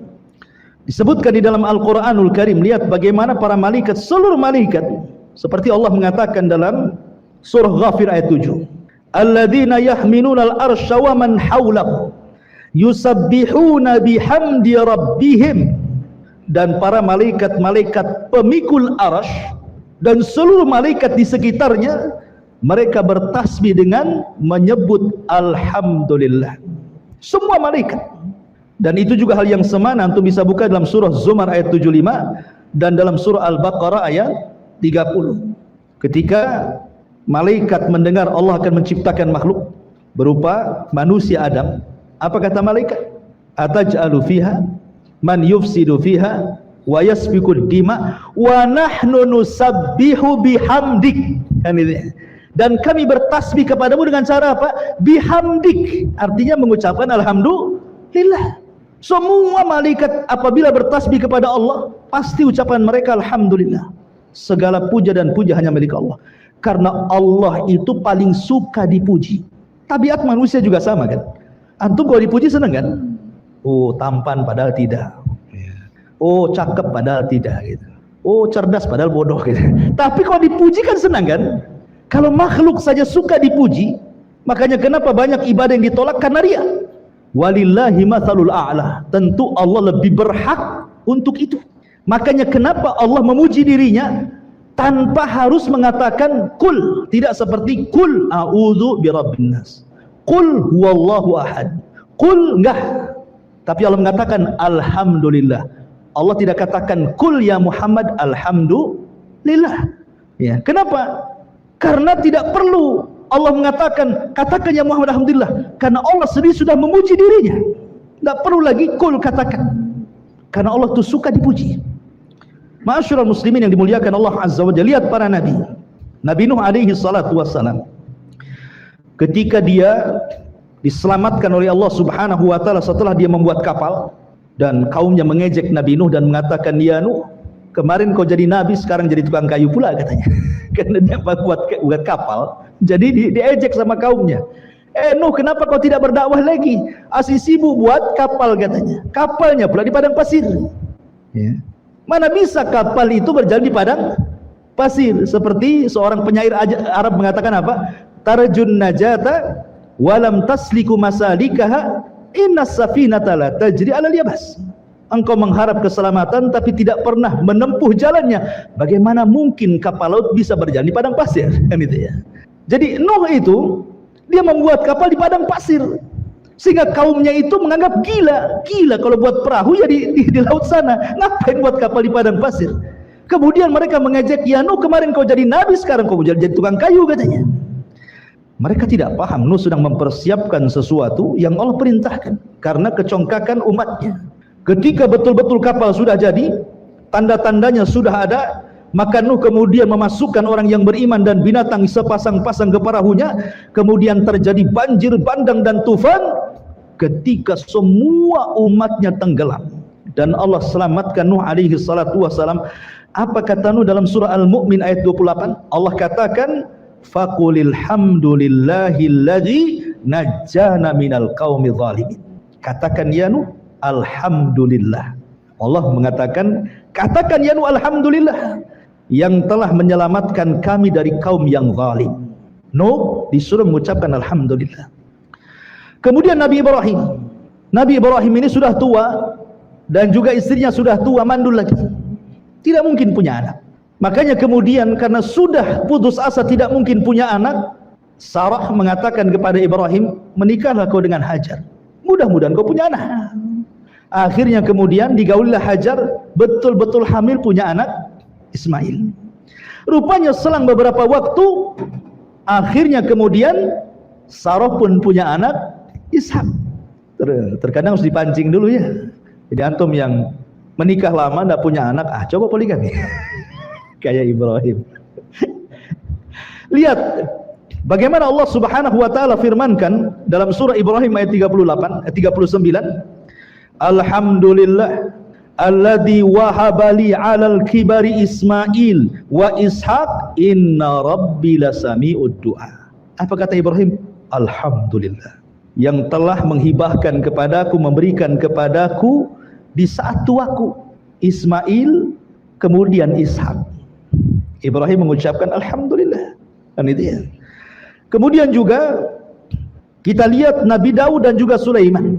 disebutkan di dalam Al-Quranul Karim. Lihat bagaimana para malaikat, seluruh malaikat, seperti Allah mengatakan dalam surah Ghafir ayat 7, alladzina yahminuna al-arsya wa man hawlahu yusabbihuna bihamdi rabbihim. Dan para malaikat-malaikat pemikul arsy dan seluruh malaikat di sekitarnya, mereka bertasbih dengan menyebut alhamdulillah. Semua malaikat. Dan itu juga hal yang semana antum bisa buka dalam surah Zumar ayat 75 dan dalam surah Al-Baqarah ayat 30. Ketika malaikat mendengar Allah akan menciptakan makhluk berupa manusia Adam, apa kata malaikat? Ataj'alu fiha man yufsidu fiha wa yasfiku dima wa nahnu nusabbihu bihamdik. Dan kami bertasbih kepadamu dengan cara apa? Bihamdik, artinya mengucapkan alhamdulillah. Semua malaikat apabila bertasbih kepada Allah, pasti ucapan mereka alhamdulillah. Segala puja dan puja hanya milik Allah. Karena Allah itu paling suka dipuji. Tabiat manusia juga sama kan? Antum kalau dipuji senang kan? Oh, tampan padahal tidak. Oh, cakep padahal tidak gitu. Oh, cerdas padahal bodoh gitu. Tapi kalau dipuji kan senang kan? Kalau makhluk saja suka dipuji, makanya kenapa banyak ibadah yang ditolak? Karena ria. Walillahi matsalul a'la. Tentu Allah lebih berhak untuk itu. Makanya kenapa Allah memuji dirinya tanpa harus mengatakan kul, tidak seperti kul a'udzu birabbin nas, kul huwallahu ahad, kul enggak. Tapi Allah mengatakan alhamdulillah. Allah tidak katakan kul ya Muhammad alhamdulillah. Ya, kenapa? Karena tidak perlu Allah mengatakan katakan ya Muhammad alhamdulillah, karena Allah sendiri sudah memuji dirinya. Tidak perlu lagi kul katakan, karena Allah itu suka dipuji. Ma'asyiral muslimin yang dimuliakan Allah Azza wa Jalla, lihat para nabi. Nabi Nuh alaihi salatu wassalam, ketika dia diselamatkan oleh Allah Subhanahu wa taala setelah dia membuat kapal, dan kaumnya mengejek Nabi Nuh dan mengatakan, "Ya Nuh, kemarin kau jadi nabi, sekarang jadi tukang kayu pula," katanya. Karena dia buat kapal, jadi diejek sama kaumnya. Nuh, kenapa kau tidak berdakwah lagi? Asih sibuk buat kapal katanya. Kapalnya pula di padang pasir. Ya. Mana bisa kapal itu berjalan di padang pasir? Seperti seorang penyair Arab mengatakan apa? Tarjun najata walam tasliku masalikaha innas safinata la tajri 'alal yabas. Engkau mengharap keselamatan tapi tidak pernah menempuh jalannya. Bagaimana mungkin kapal laut bisa berjalan di padang pasir? Kan itu ya. Jadi Nuh itu dia membuat kapal di padang pasir, sehingga kaumnya itu menganggap gila kalau buat perahu ya di laut sana, ngapain buat kapal di padang pasir. Kemudian mereka mengejek, "Ya Nuh, kemarin kau jadi nabi, sekarang kau jadi tukang kayu," katanya. Mereka tidak paham Nuh sedang mempersiapkan sesuatu yang Allah perintahkan karena kecongkakan umatnya. Ketika betul-betul kapal sudah jadi, tanda-tandanya sudah ada, maka Nuh kemudian memasukkan orang yang beriman dan binatang sepasang-pasang ke perahunya. Kemudian terjadi banjir bandang dan tufan ketika semua umatnya tenggelam, dan Allah selamatkan Nuh alaihi salatu wassalam. Apa kata Nuh dalam surah Al-Mu'min ayat 28? Allah katakan, faqulil hamdulillahilladzi najjana minal qaumi zalimin. Katakan ya Nuh, alhamdulillah. Allah mengatakan, katakan ya Nuh alhamdulillah, yang telah menyelamatkan kami dari kaum yang zalim. Nuh disuruh mengucapkan alhamdulillah. Kemudian Nabi Ibrahim ini sudah tua dan juga istrinya sudah tua, mandul lagi, tidak mungkin punya anak. Makanya kemudian karena sudah putus asa tidak mungkin punya anak, Sarah mengatakan kepada Ibrahim, menikahlah kau dengan Hajar, mudah-mudahan kau punya anak. Akhirnya kemudian digaulilah Hajar, betul-betul hamil, punya anak Ismail. Rupanya selang beberapa waktu, akhirnya kemudian Sarah pun punya anak Ishak. Terkadang harus dipancing dulu ya. Jadi antum yang menikah lama tidak punya anak, coba poligami kayak Ibrahim. Lihat bagaimana Allah Subhanahu wa taala firmankan dalam surah Ibrahim ayat 39, alhamdulillah alladzi wahabali 'alal kibari Ismail wa Ishaq inna rabbi lasami'ud du'a. Apa kata Ibrahim? Alhamdulillah, yang telah menghibahkan kepadaku, memberikan kepadaku di saat tuaku Ismail kemudian Ishak. Ibrahim mengucapkan alhamdulillah. Kan itu ya. Kemudian juga kita lihat Nabi Daud dan juga Sulaiman.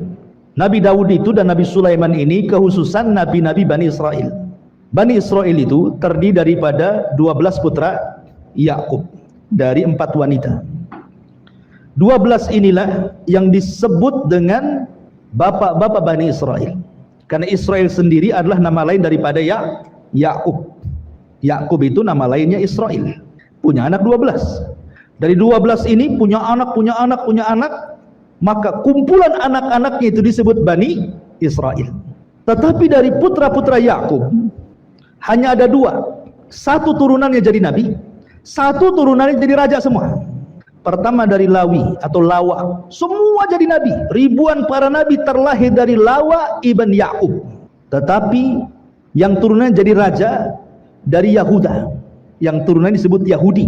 Nabi Daud itu dan Nabi Sulaiman ini kekhususan nabi-nabi Bani Israel. Bani Israel itu terdiri daripada 12 putra Yakub dari 4 wanita. 12 inilah yang disebut dengan bapak-bapak Bani Israel. Karena Israel sendiri adalah nama lain daripada Yakub. Yakub itu nama lainnya Israel. Punya anak 12. Dari 12 ini punya anak, maka kumpulan anak-anaknya itu disebut Bani Israel. Tetapi dari putra-putra Yakub hanya ada 2. Satu turunannya jadi nabi, satu turunannya jadi raja semua. Pertama dari Lawi atau Lawa, semua jadi nabi. Ribuan para nabi terlahir dari Lawa ibn Yakub. Tetapi yang turunannya jadi raja dari Yahuda, yang turunannya disebut Yahudi.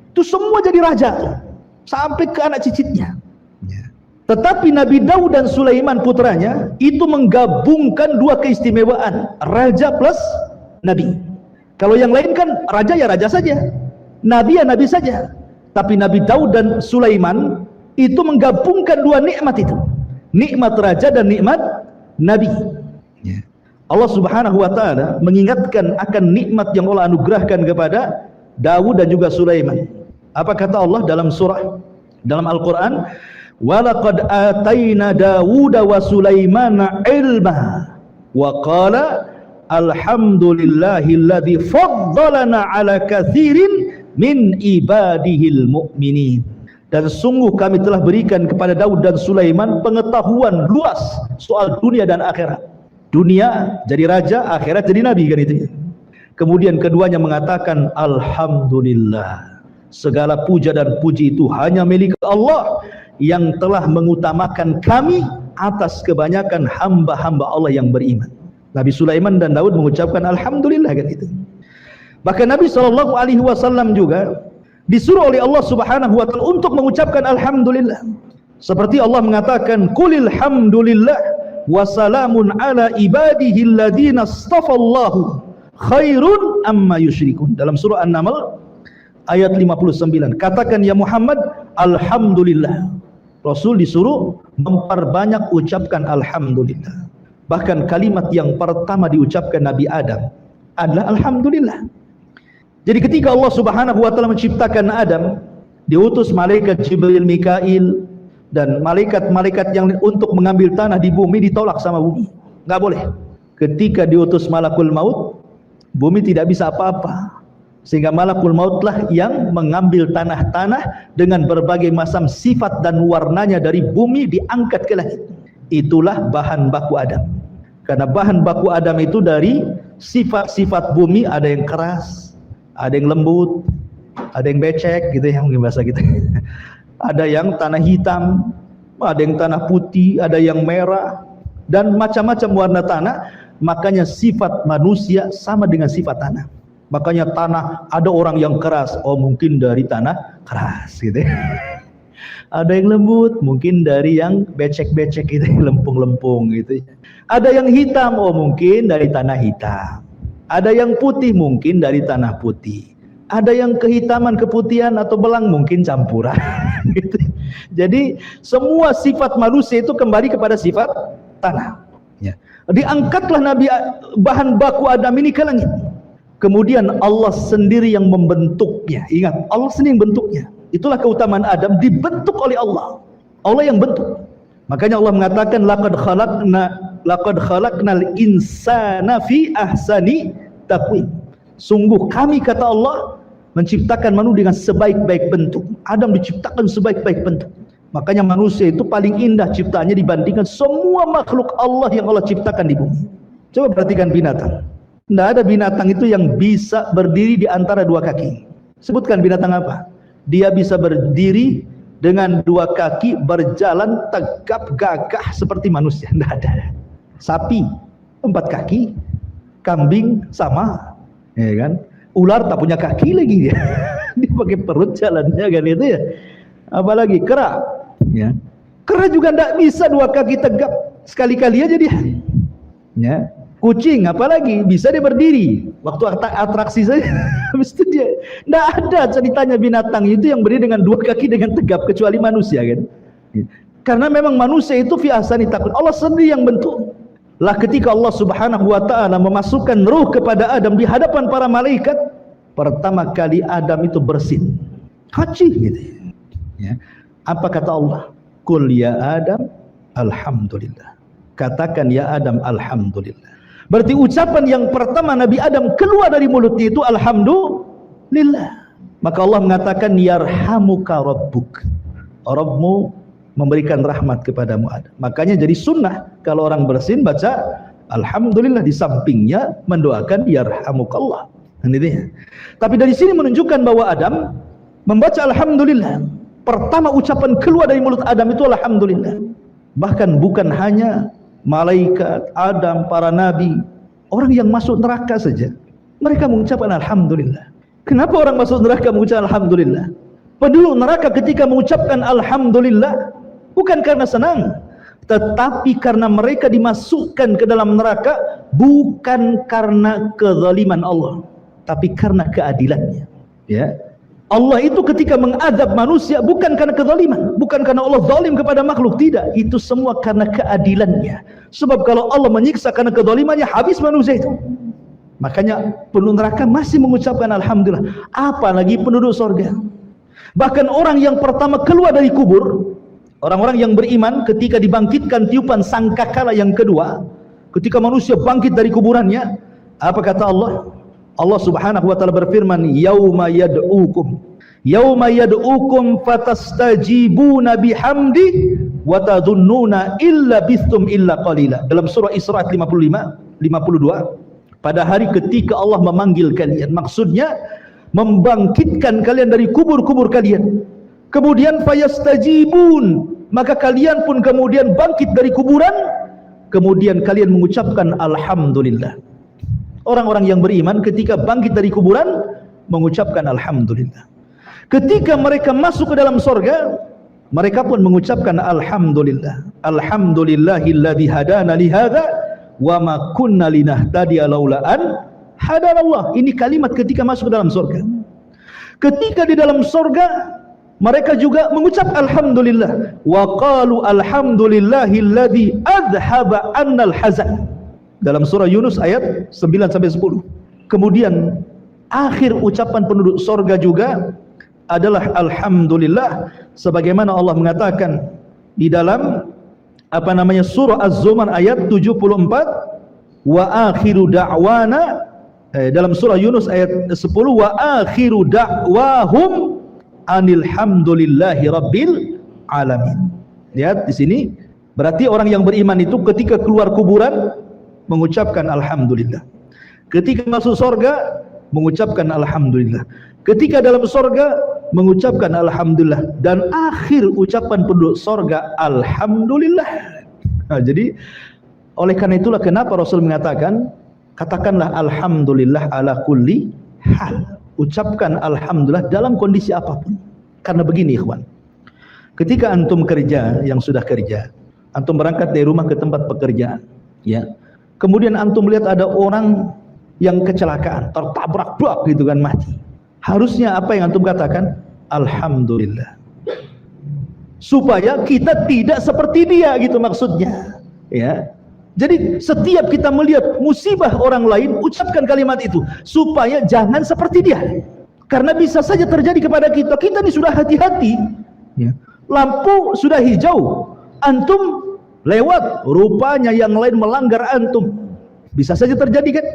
Itu semua jadi raja sampai ke anak cicitnya. Tetapi Nabi Daud dan Sulaiman putranya itu menggabungkan 2 keistimewaan, raja plus nabi. Kalau yang lain kan raja ya raja saja, nabi ya nabi saja. Tapi Nabi Daud dan Sulaiman itu menggabungkan 2 nikmat itu, nikmat raja dan nikmat nabi. Allah Subhanahu wa taala mengingatkan akan nikmat yang Allah anugerahkan kepada Daud dan juga Sulaiman. Apa kata Allah dalam Al-Qur'an? Walaqad ataina Dawuda wa Sulaimana ilma wa qala alhamdulillahilladzi faddalana ala katsirin min ibadihil mu'minin. Dan sungguh kami telah berikan kepada Daud dan Sulaiman pengetahuan luas soal dunia dan akhirat. Dunia jadi raja, akhirat jadi nabi, kan itu. Kemudian keduanya mengatakan alhamdulillah, segala puja dan puji itu hanya milik Allah yang telah mengutamakan kami atas kebanyakan hamba-hamba Allah yang beriman. Nabi Sulaiman dan Daud mengucapkan alhamdulillah, kan itu. Bahkan Nabi SAW juga disuruh oleh Allah Subhanahu wa taala untuk mengucapkan alhamdulillah. Seperti Allah mengatakan, "Qulil hamdulillah wa salamun ala ibadihi alladziina astafallahu khairun amma yusyrikun." Dalam surah An-Naml ayat 59. Katakan ya Muhammad, alhamdulillah. Rasul disuruh memperbanyak ucapkan alhamdulillah. Bahkan kalimat yang pertama diucapkan Nabi Adam adalah alhamdulillah. Jadi ketika Allah Subhanahu wa taala menciptakan Adam, diutus malaikat Jibril, Mikail dan malaikat-malaikat yang untuk mengambil tanah di bumi ditolak sama bumi. Enggak boleh. Ketika diutus malakul maut, bumi tidak bisa apa-apa. Sehingga malakul mautlah yang mengambil tanah-tanah dengan berbagai macam sifat dan warnanya dari bumi diangkat ke langit. Itulah bahan baku Adam. Karena bahan baku Adam itu dari sifat-sifat bumi, ada yang keras, ada yang lembut, ada yang becek gitu ya, mungkin bahasa kita. Ada yang tanah hitam, ada yang tanah putih, ada yang merah, dan macam-macam warna tanah. Makanya sifat manusia sama dengan sifat tanah. Makanya tanah, ada orang yang keras, oh mungkin dari tanah keras gitu ya. Ada yang lembut, mungkin dari yang becek-becek gitu, lempung-lempung gitu. Ada yang hitam, oh mungkin dari tanah hitam. Ada yang putih, mungkin dari tanah putih. Ada yang kehitaman, keputihan atau belang, mungkin campuran gitu. Jadi semua sifat manusia itu kembali kepada sifat tanah ya. Diangkatlah Nabi bahan baku Adam ini ke langit. Kemudian Allah sendiri yang membentuknya. Ingat, Allah sendiri yang bentuknya. Itulah keutamaan Adam, dibentuk oleh Allah. Allah yang bentuk. Makanya Allah mengatakan laqad khalaqnal insana fi ahsani taqwim. Sungguh kami, kata Allah, menciptakan manusia dengan sebaik-baik bentuk. Adam diciptakan sebaik-baik bentuk. Makanya manusia itu paling indah ciptaannya dibandingkan semua makhluk Allah yang Allah ciptakan di bumi. Coba perhatikan binatang. Tidak ada binatang itu yang bisa berdiri di antara 2 kaki. Sebutkan binatang apa? Dia bisa berdiri dengan 2 kaki, berjalan tegap gagah seperti manusia. Tidak ada. Sapi 4 kaki, kambing sama, ya kan? Ular tak punya kaki lagi dia. Dia pakai perut jalannya kan itu ya. Apalagi kera, ya. Kera juga tidak bisa 2 kaki tegap, sekali-kali aja dia. Ya. Kucing apalagi bisa dia berdiri waktu atraksi saja. Habis itu dia tidak ada ceritanya binatang itu yang berdiri dengan 2 kaki dengan tegap kecuali manusia kan. Karena memang manusia itu fi ahsani taqwim. Allah sendiri yang bentuk. Lah ketika Allah Subhanahu wa taala memasukkan ruh kepada Adam di hadapan para malaikat, pertama kali Adam itu bersin. Haji gitu. Ya. Apa kata Allah? Qul ya Adam alhamdulillah. katakan ya Adam alhamdulillah. Berarti ucapan yang pertama Nabi Adam keluar dari mulutnya itu alhamdulillah. Maka Allah mengatakan yarhamuka rabbuk, Rabbmu memberikan rahmat kepadamu Adam. Makanya jadi sunnah kalau orang bersin baca alhamdulillah, di sampingnya mendoakan yarhamukallah. Tapi dari sini menunjukkan bahwa Adam membaca alhamdulillah. Pertama ucapan keluar dari mulut Adam itu alhamdulillah. Bahkan bukan hanya malaikat, Adam, para nabi, orang yang masuk neraka saja mereka mengucapkan alhamdulillah. Kenapa orang masuk neraka mengucapkan alhamdulillah? Penduduk neraka ketika mengucapkan alhamdulillah bukan karena senang, tetapi karena mereka dimasukkan ke dalam neraka bukan karena kezaliman Allah, tapi karena keadilannya. Ya, Allah itu ketika mengadab manusia bukan karena kezaliman, bukan karena Allah zalim kepada makhluk, tidak, itu semua karena keadilannya. Sebab kalau Allah menyiksa karena kezalimannya, habis manusia itu. Makanya penduduk neraka masih mengucapkan alhamdulillah, apalagi penduduk surga. Bahkan orang yang pertama keluar dari kubur, orang-orang yang beriman ketika dibangkitkan tiupan sangkakala yang kedua, ketika manusia bangkit dari kuburannya, apa kata Allah? Allah Subhanahu wa taala berfirman, yauma yad'ukum fatastajibuna bihamdi wa tadhunnuna illa bistum illa qalila. Dalam surah Isra 52. Pada hari ketika Allah memanggil kalian, maksudnya membangkitkan kalian dari kubur-kubur kalian. Kemudian fayastajibun, maka kalian pun kemudian bangkit dari kuburan, kemudian kalian mengucapkan alhamdulillah. Orang-orang yang beriman ketika bangkit dari kuburan mengucapkan alhamdulillah. Ketika mereka masuk ke dalam surga, mereka pun mengucapkan alhamdulillah. Alhamdulillahilladzi hadana li hadza wa ma kunna linahtadiya laula an hadanallah. Ini kalimat ketika masuk ke dalam surga. Ketika di dalam surga mereka juga mengucap alhamdulillah. Wa qalu alhamdulillahilladzi adhaba 'annal hazan. Dalam surah Yunus ayat 9-10. Kemudian akhir ucapan penduduk surga juga adalah alhamdulillah, sebagaimana Allah mengatakan di dalam surah Az-Zumar ayat 74, wa akhiru da'wana, dalam surah Yunus ayat 10, wa akhiru da'wahum anilhamdulillahi rabbil alamin. Lihat di sini, berarti orang yang beriman itu ketika keluar kuburan mengucapkan alhamdulillah, ketika masuk surga mengucapkan alhamdulillah, ketika dalam surga mengucapkan alhamdulillah, dan akhir ucapan penduduk surga alhamdulillah. Nah, jadi oleh karena itulah kenapa Rasul mengatakan katakanlah alhamdulillah ala kulli hal, ucapkan alhamdulillah dalam kondisi apapun. Karena begini ikhwan, ketika antum kerja, yang sudah kerja, antum berangkat dari rumah ke tempat pekerjaan, ya, kemudian antum melihat ada orang yang kecelakaan, tertabrak brak gitu kan, mati. Harusnya apa yang antum katakan? Alhamdulillah. Supaya kita tidak seperti dia, gitu maksudnya. Ya. Jadi setiap kita melihat musibah orang lain, ucapkan kalimat itu supaya jangan seperti dia. Karena bisa saja terjadi kepada kita. Kita ini sudah hati-hati, ya. Lampu sudah hijau, antum lewat, rupanya yang lain melanggar antum. Bisa saja terjadi kan?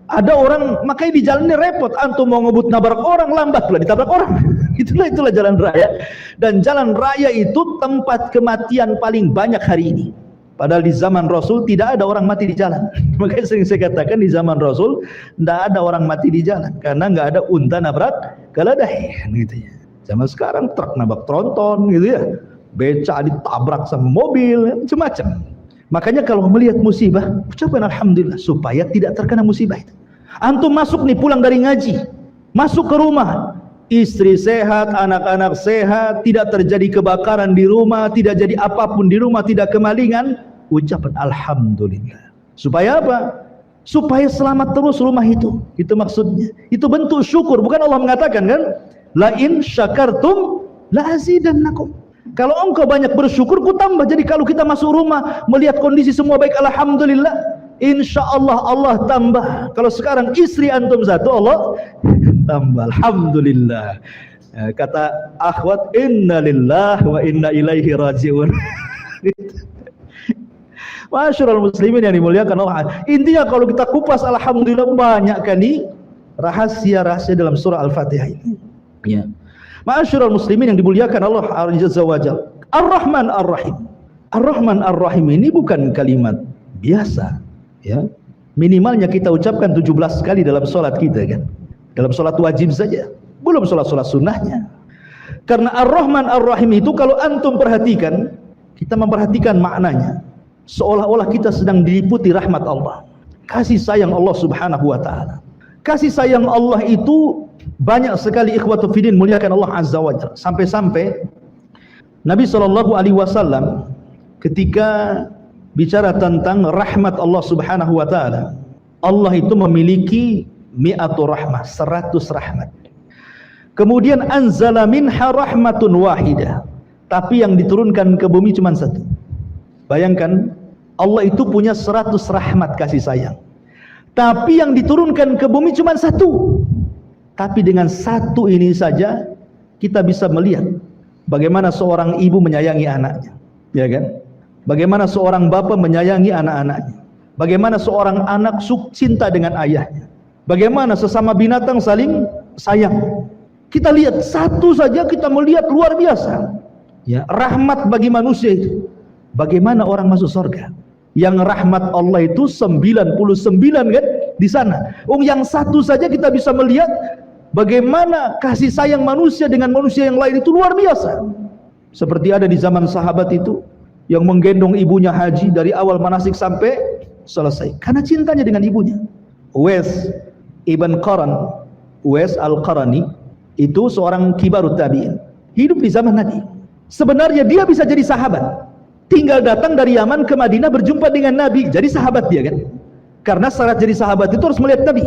Ada orang makanya di jalan ini repot, antum mau ngebut nabrak orang, lambat pula ditabrak orang. Itulah jalan raya. Dan jalan raya itu tempat kematian paling banyak hari ini. Padahal di zaman Rasul tidak ada orang mati di jalan. Makanya sering saya katakan di zaman Rasul tidak ada orang mati di jalan, karena nggak ada unta nabrak keledai, gitu ya. Zaman sekarang truk nabrak tronton, gitu ya. Beca ditabrak sama mobil, macam-macam. Makanya kalau melihat musibah, ucapkan alhamdulillah supaya tidak terkena musibah itu. Antum masuk nih, pulang dari ngaji, masuk ke rumah, istri sehat, anak-anak sehat, tidak terjadi kebakaran di rumah, tidak jadi apapun di rumah, tidak kemalingan, ucapkan alhamdulillah. Supaya apa? Supaya selamat terus rumah itu. Itu maksudnya. Itu bentuk syukur. Bukan Allah mengatakan kan, la in syakartum la azidannakum. Kalau engkau banyak bersyukur, ku tambah. Jadi kalau kita masuk rumah, melihat kondisi semua baik, alhamdulillah, insya Allah Allah tambah. Kalau sekarang istri antum satu, Allah tambah, alhamdulillah. Kata akhwat, inna lillah wa inna ilaihi rajiun. Masyarul muslimin yang dimuliakan Allah. Intinya kalau kita kupas, alhamdulillah banyak kan nih rahasia-rahasia dalam surah Al-Fatihah ini. Ya. Masyarul muslimin yang dimuliakan Allah Azza wa Jalla. Ar-Rahman Ar-Rahim. Ar-Rahman Ar-Rahim ini bukan kalimat biasa, ya. Minimalnya kita ucapkan 17 kali dalam sholat kita kan. Dalam sholat wajib saja, belum sholat-sholat sunnahnya. Karena Ar-Rahman Ar-Rahim itu kalau antum perhatikan, kita memperhatikan maknanya, seolah-olah kita sedang diliputi rahmat Allah, kasih sayang Allah Subhanahu wa taala. Kasih sayang Allah itu banyak sekali, ikhwatu fiddin, muliakan Allah Azza wa Jalla. Sampai-sampai Nabi SAW ketika bicara tentang rahmat Allah Subhanahu wa taala, Allah itu memiliki mi'atu rahmah, 100 rahmat. Kemudian anzala minha rahmatun wahidah, tapi yang diturunkan ke bumi cuma satu. Bayangkan, Allah itu punya 100 rahmat kasih sayang, tapi yang diturunkan ke bumi cuma satu. Tapi dengan satu ini saja kita bisa melihat bagaimana seorang ibu menyayangi anaknya, ya kan? Bagaimana seorang bapa menyayangi anak-anaknya, bagaimana seorang anak cinta dengan ayahnya, bagaimana sesama binatang saling sayang. Kita lihat satu saja, kita melihat luar biasa, ya, rahmat bagi manusia itu. Bagaimana orang masuk surga? Yang rahmat Allah itu 99 kan di sana. Yang satu saja kita bisa melihat bagaimana kasih sayang manusia dengan manusia yang lain itu luar biasa. Seperti ada di zaman sahabat itu yang menggendong ibunya haji dari awal manasik sampai selesai karena cintanya dengan ibunya. Uwais ibn Qaran, Uwais al-Qarani itu seorang kibarut tabi'in, hidup di zaman Nabi. Sebenarnya dia bisa jadi sahabat, tinggal datang dari Yaman ke Madinah berjumpa dengan Nabi, jadi sahabat dia kan. Karena syarat jadi sahabat itu harus melihat Nabi,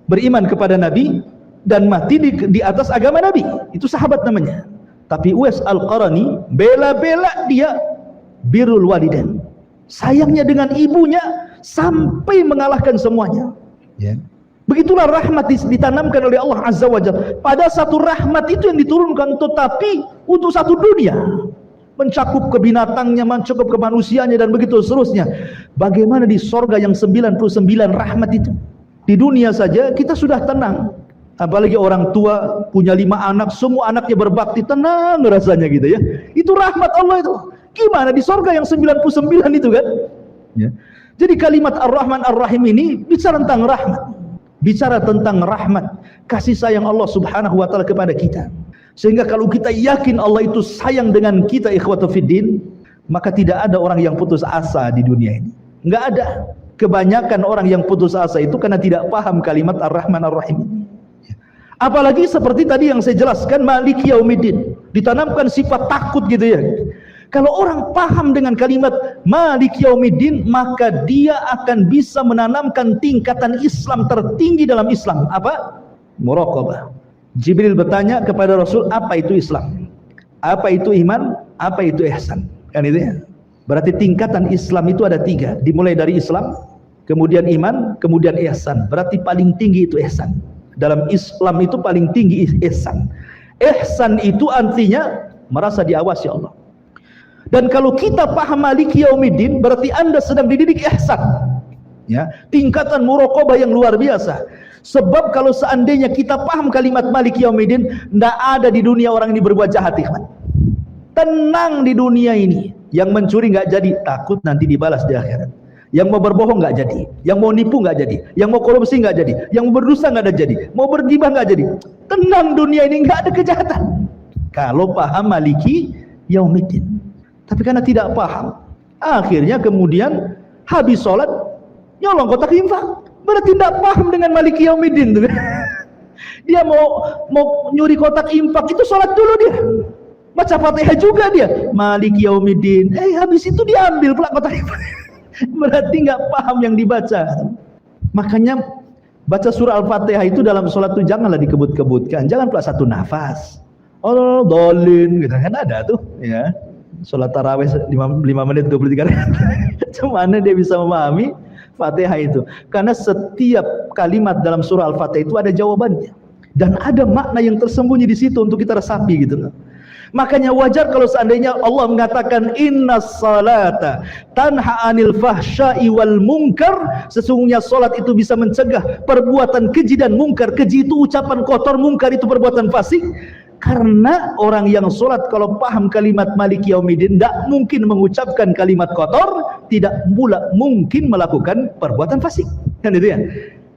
beriman kepada Nabi, dan mati di atas agama Nabi. Itu sahabat namanya. Tapi Uwais al-Qarani bela-bela dia birrul walidain, sayangnya dengan ibunya sampai mengalahkan semuanya, ya. Begitulah rahmat ditanamkan oleh Allah Azza wa Jalla. Pada satu rahmat itu yang diturunkan, tetapi untuk satu dunia, mencakup ke binatangnya, mencakup ke manusianya, dan begitu seterusnya. Bagaimana di sorga yang 99 rahmat itu? Di dunia saja kita sudah tenang, apalagi orang tua punya 5 anak, semua anaknya berbakti, tenang rasanya gitu ya. Itu rahmat Allah itu. Gimana di sorga yang 99 itu kan, ya. Jadi kalimat Ar-Rahman Ar-Rahim ini bicara tentang rahmat, bicara tentang rahmat, kasih sayang Allah Subhanahu wa taala kepada kita. Sehingga kalau kita yakin Allah itu sayang dengan kita, ikhwatu fiddin, maka tidak ada orang yang putus asa di dunia ini. Enggak ada. Kebanyakan orang yang putus asa itu karena tidak paham kalimat Ar-Rahman Ar-Rahim ini. Apalagi seperti tadi yang saya jelaskan, Maliki Yaumiddin, ditanamkan sifat takut gitu ya. Kalau orang paham dengan kalimat Maliki Yaumiddin, maka dia akan bisa menanamkan tingkatan Islam tertinggi dalam Islam. Apa? Muraqabah. Jibril bertanya kepada Rasul, apa itu Islam? Apa itu iman? Apa itu ihsan? Kan itu ya. Berarti tingkatan Islam itu ada 3. Dimulai dari Islam, kemudian iman, kemudian ihsan. Berarti paling tinggi itu ihsan. Dalam Islam itu paling tinggi ihsan. Ihsan itu artinya merasa diawasi Allah. Dan kalau kita paham Maliki Yaumiddin, berarti Anda sedang dididik ihsan, ya, tingkatan muraqabah yang luar biasa. Sebab kalau seandainya kita paham kalimat Maliki Yaumiddin, tidak ada di dunia orang ini berbuat jahat, ikhwan. Tenang di dunia ini. Yang mencuri nggak jadi, takut nanti dibalas di akhirat. Yang mau berbohong nggak jadi, yang mau nipu nggak jadi, yang mau korupsi nggak jadi, yang mau berdosa nggak ada jadi, mau bergibah nggak jadi. Tenang dunia ini, nggak ada kejahatan. Kalau paham Maliki Yaumiddin. Tapi karena tidak paham, akhirnya kemudian habis sholat nyolong kotak infak. Berarti tidak paham dengan Maliki Yaumiddin. Dia mau nyuri kotak infak, itu sholat dulu dia, baca Fatihah juga dia, Maliki Yaumiddin. Habis itu diambil pula kotak infak. Berarti nggak paham yang dibaca. Makanya baca surah Al-Fatihah itu dalam sholat itu janganlah dikebut-kebutkan, jangan pula satu nafas. Oh, dolin gitu kan ada tuh, ya. Sholat tarawih 5 menit 23 menit. Cuman dia bisa memahami Fatihah itu. Karena setiap kalimat dalam surah Al-Fatihah itu ada jawabannya. Dan ada makna yang tersembunyi di situ untuk kita resapi gitu loh. Makanya wajar kalau seandainya Allah mengatakan innas salata tanha 'anil fahsya'i wal munkar, sesungguhnya salat itu bisa mencegah perbuatan keji dan mungkar. Keji itu ucapan kotor, mungkar itu perbuatan fasik. Karena orang yang salat kalau paham kalimat Maliki Yaumiddin tidak mungkin mengucapkan kalimat kotor, tidak pula mungkin melakukan perbuatan fasik. Kan itu ya?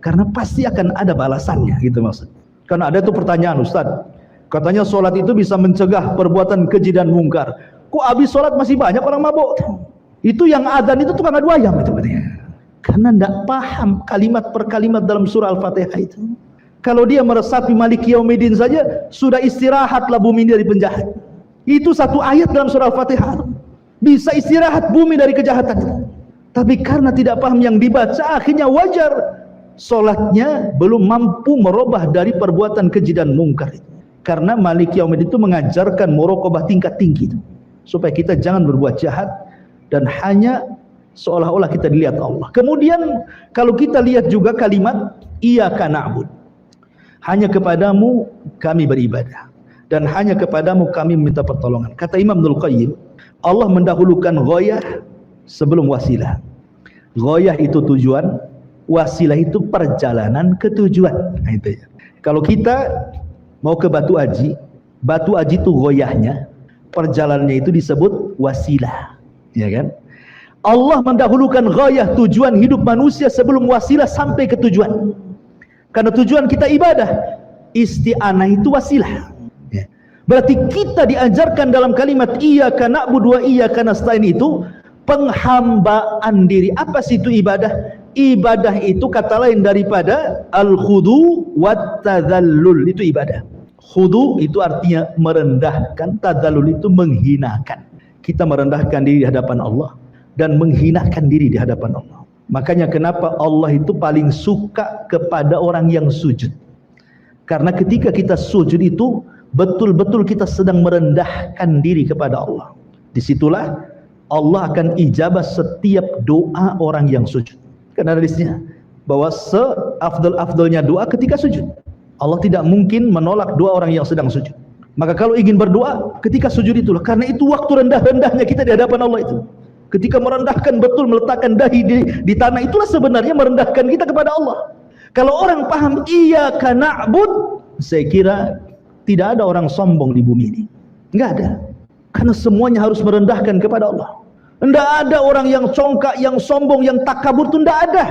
Karena pasti akan ada balasannya, gitu maksud. Karena ada tuh pertanyaan, Ustaz, katanya sholat itu bisa mencegah perbuatan keji dan mungkar. Kok habis sholat masih banyak orang mabuk? Itu yang adzan itu tukang adu ayam itu katanya. Karena tidak paham kalimat per kalimat dalam surah Al-Fatihah itu. Kalau dia meresapi Maliki Yaumiddin saja, sudah istirahatlah bumi dari penjahat. Itu satu ayat dalam surah Al-Fatihah. Bisa istirahat bumi dari kejahatan. Tapi karena tidak paham yang dibaca, akhirnya wajar sholatnya belum mampu merubah dari perbuatan keji dan mungkar itu. Karena Maliki Yaumiddin itu mengajarkan muraqabah tingkat tinggi itu, supaya kita jangan berbuat jahat dan hanya seolah-olah kita dilihat Allah. Kemudian kalau kita lihat juga kalimat iyyaka na'bud, hanya kepadamu kami beribadah dan hanya kepadamu kami meminta pertolongan. Kata Imam Ibnul Qayyim, Allah mendahulukan ghayah sebelum wasilah. Ghayah itu tujuan, wasilah itu perjalanan ke tujuan. Nah, itu ya. Kalau kita mau ke Batu Aji itu ghayahnya, perjalanannya itu disebut wasilah, ya kan? Allah mendahulukan ghayah, tujuan hidup manusia sebelum wasilah sampai ke tujuan. Karena tujuan kita ibadah, isti'anah itu wasilah. Ya. Berarti kita diajarkan dalam kalimat iyyaka na'budu wa iyyaka nasta'in itu penghambaan diri. Apa sih itu ibadah? Ibadah itu kata lain daripada al-khudu wat tadzallul, itu ibadah. Khudu itu artinya merendahkan, tadzallul itu menghinakan. Kita merendahkan diri di hadapan Allah dan menghinakan diri di hadapan Allah. Makanya kenapa Allah itu paling suka kepada orang yang sujud. Karena ketika kita sujud itu betul-betul kita sedang merendahkan diri kepada Allah. Disitulah Allah akan ijabah setiap doa orang yang sujud. Karena hadisnya bahwa seafdal-afdalnya doa ketika sujud. Allah tidak mungkin menolak doa orang yang sedang sujud. Maka kalau ingin berdoa ketika sujud itulah, karena itu waktu rendah-rendahnya kita di hadapan Allah itu. Ketika merendahkan betul, meletakkan dahi di tanah, itulah sebenarnya merendahkan kita kepada Allah. Kalau orang paham iyyaka na'bud, saya kira tidak ada orang sombong di bumi ini. Enggak ada. Karena semuanya harus merendahkan kepada Allah. Tidak ada orang yang congkak, yang sombong, yang takabur, itu tidak ada.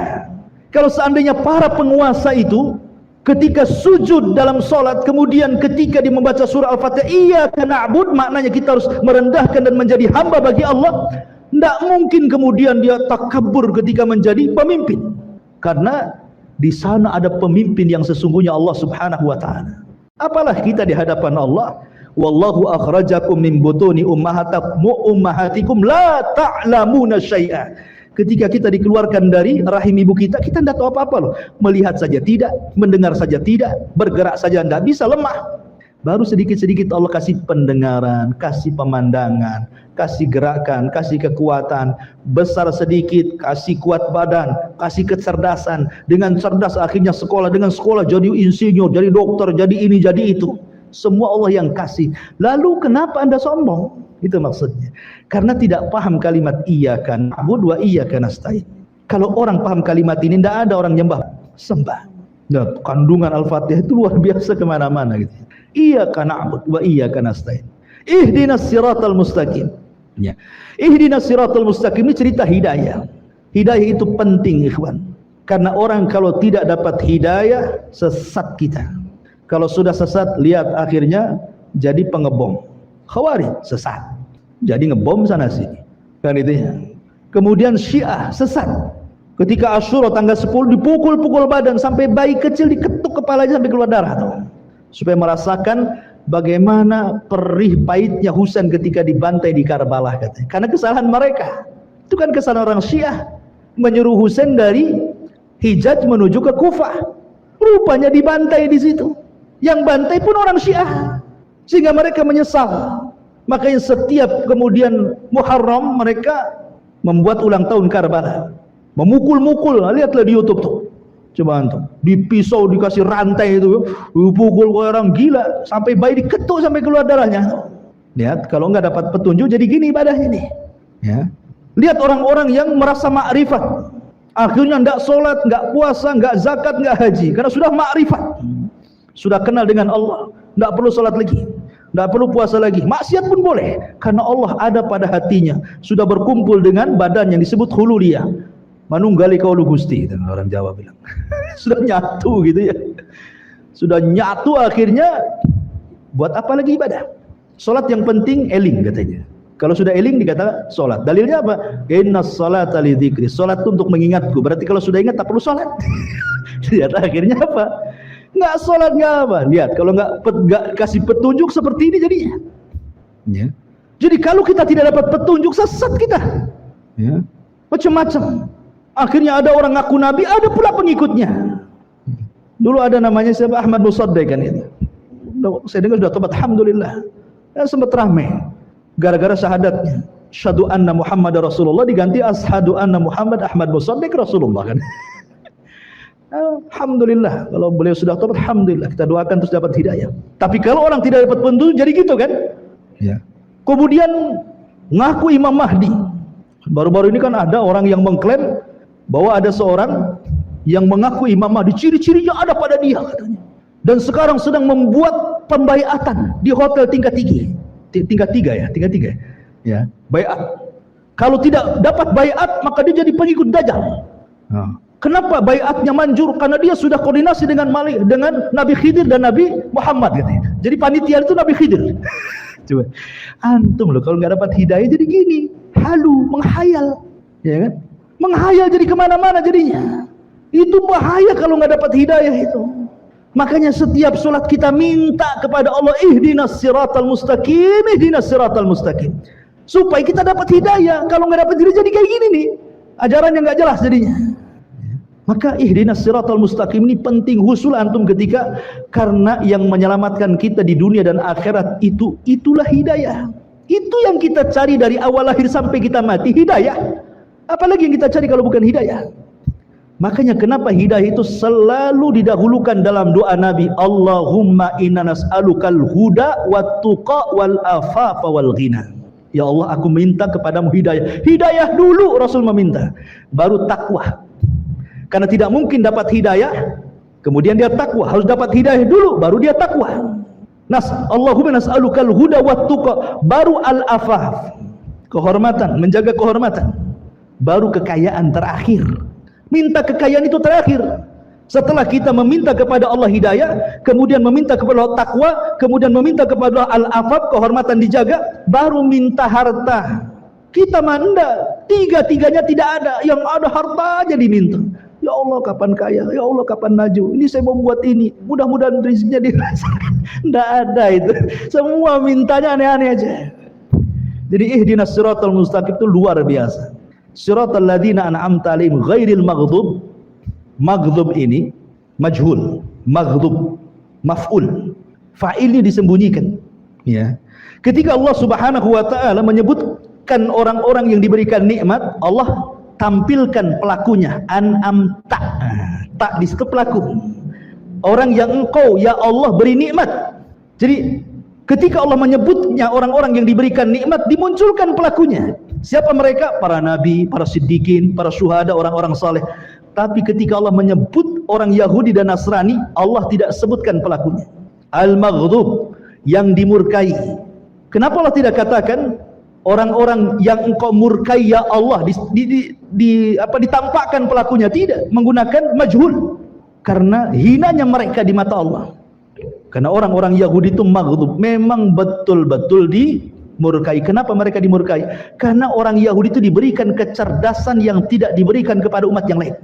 Kalau seandainya para penguasa itu ketika sujud dalam solat, kemudian ketika dia membaca surah Al-Fatihah iyyaka na'bud, maknanya kita harus merendahkan dan menjadi hamba bagi Allah. Tidak mungkin kemudian dia takabur ketika menjadi pemimpin. Karena di sana ada pemimpin yang sesungguhnya Allah Subhanahu wa taala. Apalah kita di hadapan Allah, wallahu akhrajakum min butuni ummahatikum la ta'lamuna syai'a. Ketika kita dikeluarkan dari rahim ibu kita tidak tahu apa-apa loh. Melihat saja tidak, mendengar saja tidak, bergerak saja tidak bisa, lemah. Baru sedikit-sedikit Allah kasih pendengaran, kasih pemandangan, kasih gerakan, kasih kekuatan. Besar sedikit, kasih kuat badan, kasih kecerdasan. Dengan cerdas akhirnya sekolah, dengan sekolah jadi insinyur, jadi dokter, jadi ini, jadi itu. Semua Allah yang kasih. Lalu kenapa Anda sombong? Itu maksudnya. Karena tidak paham kalimat iyyaka na'budu wa iyyaka nasta'in. Kalau orang paham kalimat ini, tidak ada orang nyembah sembah. Nah, kandungan Al-Fatihah itu luar biasa kemana-mana gitu. Iyyaka na'budu wa iyyaka nasta'in. Ihdinas siratal mustaqim. Ya. Ihdinas siratal mustaqim ini cerita hidayah. Hidayah itu penting, ikhwan. Karena orang kalau tidak dapat hidayah, sesat kita. Kalau sudah sesat, lihat akhirnya jadi pengebom. Khawarij sesat, jadi ngebom sana sini. Kan itu ya. Kemudian Syiah sesat. Ketika Asyura tanggal 10 dipukul-pukul badan sampai bayi kecil diketuk kepalanya sampai keluar darah tuh. Supaya merasakan bagaimana perih pahitnya Husain ketika dibantai di Karbala katanya. Karena kesalahan mereka. Itu kan kesalahan orang Syiah menyuruh Husain dari Hijaz menuju ke Kufah. Rupanya dibantai di situ. Yang bantai pun orang Syiah. Sehingga mereka menyesal. Makanya setiap kemudian Muharram mereka membuat ulang tahun Karbala. Memukul-mukul, lihatlah di YouTube tuh. Coba antum, di pisau dikasih rantai itu, dipukul orang gila sampai bayi diketuk sampai keluar darahnya. Lihat, kalau nggak dapat petunjuk jadi gini ibadah ini. Ya. Lihat orang-orang yang merasa ma'rifat, akhirnya nggak sholat, nggak puasa, nggak zakat, nggak haji, karena sudah ma'rifat, sudah kenal dengan Allah, nggak perlu sholat lagi, nggak perlu puasa lagi, maksiat pun boleh, karena Allah ada pada hatinya, sudah berkumpul dengan badan yang disebut hululiyah, manunggali kaulu gusti, orang Jawa bilang, sudah nyatu gitu ya, sudah nyatu akhirnya, buat apa lagi ibadah? Sholat yang penting eling katanya. Kalau sudah eling dikata sholat. Dalilnya apa? Innas sholata li dzikri. Sholat itu untuk mengingatku. Berarti kalau sudah ingat tak perlu sholat. Lihat akhirnya apa? Nggak sholat nggak apa. Lihat kalau nggak kasih petunjuk seperti ini jadinya. Ya. Jadi kalau kita tidak dapat petunjuk sesat kita. Ya. Macam-macam. Akhirnya ada orang ngaku nabi, ada pula pengikutnya. Dulu ada namanya siapa? Ahmad Musaddiq kan itu. Saya dengar sudah tobat, alhamdulillah. Ya, sempat ramai gara-gara syahadatnya. Asyhadu anna Muhammad Rasulullah diganti asyhadu anna Muhammad Ahmad Musaddiq Rasulullah kan. Alhamdulillah kalau beliau sudah tobat, alhamdulillah kita doakan terus dapat hidayah. Tapi kalau orang tidak dapat petunjuk jadi gitu kan? Ya. Kemudian ngaku Imam Mahdi. Baru-baru ini kan ada orang yang mengklaim bahwa ada seorang yang mengaku Imam Mahdi, ciri-cirinya ada pada dia katanya. Dan sekarang sedang membuat pembaiatan di hotel tingkat 3 ya, baiat. Kalau tidak dapat baiat maka dia jadi pengikut Dajjal. Kenapa baiatnya manjur? Karena dia sudah koordinasi dengan Nabi Khidir dan Nabi Muhammad katanya. Jadi panitia itu Nabi Khidir. Coba antum loh kalau nggak dapat hidayah jadi gini, halu, menghayal, ya kan? Menghayal jadi kemana-mana jadinya. Itu bahaya kalau nggak dapat hidayah itu. Makanya setiap sholat kita minta kepada Allah, ihdinas siratal mustaqim, ihdinas siratal mustaqim, supaya kita dapat hidayah. Kalau nggak dapat hidayah jadi kayak gini nih, ajaran yang nggak jelas jadinya. Maka ihdinas siratal mustaqim ini penting husul antum ketika, karena yang menyelamatkan kita di dunia dan akhirat itulah hidayah. Itu yang kita cari dari awal lahir sampai kita mati, hidayah. Apalagi yang kita cari kalau bukan hidayah? Makanya kenapa hidayah itu selalu didahulukan dalam doa Nabi, Allahumma inna nas'alukal huda wat tuqa wal afafa wal ghina. Ya Allah, aku minta kepadamu hidayah. Hidayah dulu Rasul meminta, baru takwa. Karena tidak mungkin dapat hidayah kemudian dia takwa, harus dapat hidayah dulu baru dia takwa. Allahumma nas'alukal huda wat tuqa, baru al afaf, kehormatan, menjaga kehormatan, baru kekayaan terakhir. Minta kekayaan itu terakhir. Setelah kita meminta kepada Allah hidayah, kemudian meminta kepada Allah takwa, kemudian meminta kepada Allah al-afaf, kehormatan dijaga, baru minta harta. Kita manda, tiga-tiganya tidak ada. Yang ada harta aja diminta. Ya Allah kapan kaya, ya Allah kapan maju. Ini saya mau buat ini, mudah-mudahan rezekinya dirasakan. Tidak ada itu. Semua mintanya aneh-aneh aja. Jadi ihdinas siratal mustaqim itu luar biasa. Siratal ladzina an'amta 'alaihim ghairil maghdub. Maghdub ini majhul, maghdub maf'ul. Fa'ilnya disembunyikan. Ya. Ketika Allah Subhanahu wa taala menyebutkan orang-orang yang diberikan nikmat, Allah tampilkan pelakunya, an'amta. Tak di situ pelaku. Orang yang engkau ya Allah beri nikmat. Jadi ketika Allah menyebutnya orang-orang yang diberikan nikmat, dimunculkan pelakunya. Siapa mereka? Para nabi, para siddiqin, para syuhada, orang-orang saleh. Tapi ketika Allah menyebut orang Yahudi dan Nasrani, Allah tidak sebutkan pelakunya. Al-maghdub, yang dimurkai. Kenapa Allah tidak katakan orang-orang yang engkau murkai ya Allah, ditampakkan pelakunya? Tidak, menggunakan majhul. Karena hinanya mereka di mata Allah. Karena orang-orang Yahudi itu maghdub, memang betul-betul dimurkai. Kenapa mereka dimurkai? Karena orang Yahudi itu diberikan kecerdasan yang tidak diberikan kepada umat yang lain.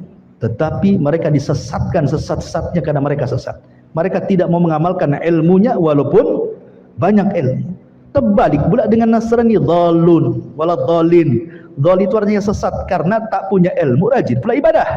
Tetapi mereka disesatkan sesat-sesatnya karena mereka sesat. Mereka tidak mau mengamalkan ilmunya walaupun banyak ilmu. Terbalik pula dengan Nasrani, dhalun wala dhalin. Dhal itu artinya sesat karena tak punya ilmu, rajin pula ibadah.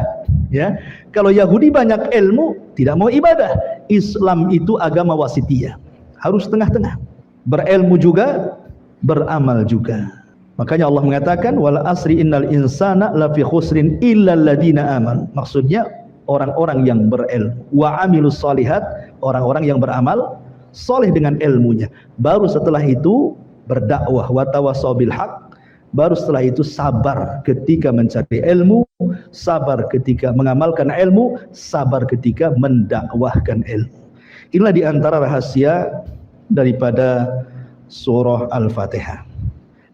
Ya, kalau Yahudi banyak ilmu, tidak mau ibadah. Islam itu agama wasitiyah, harus tengah-tengah, berilmu juga, beramal juga. Makanya Allah mengatakan wal asri innal insana lafi khusrin illal ladina aman. Maksudnya orang-orang yang berilmu, wa amilus solihat, orang-orang yang beramal soleh dengan ilmunya. Baru setelah itu berdakwah, wa tawassaw bil haq. Baru setelah itu sabar ketika mencari ilmu, sabar ketika mengamalkan ilmu, sabar ketika mendakwahkan ilmu. Inilah diantara rahasia daripada surah Al-Fatihah.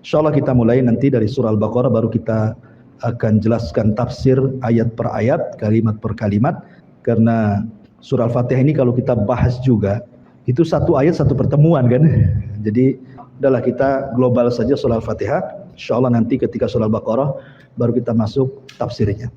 Insyaallah kita mulai nanti dari surah Al-Baqarah, baru kita akan jelaskan tafsir ayat per ayat, kalimat per kalimat. Karena surah Al-Fatihah ini kalau kita bahas juga, itu satu ayat satu pertemuan kan. Jadi adalah kita global saja surah Al-Fatihah. Insyaallah nanti ketika surah Al-Baqarah baru kita masuk tafsirnya.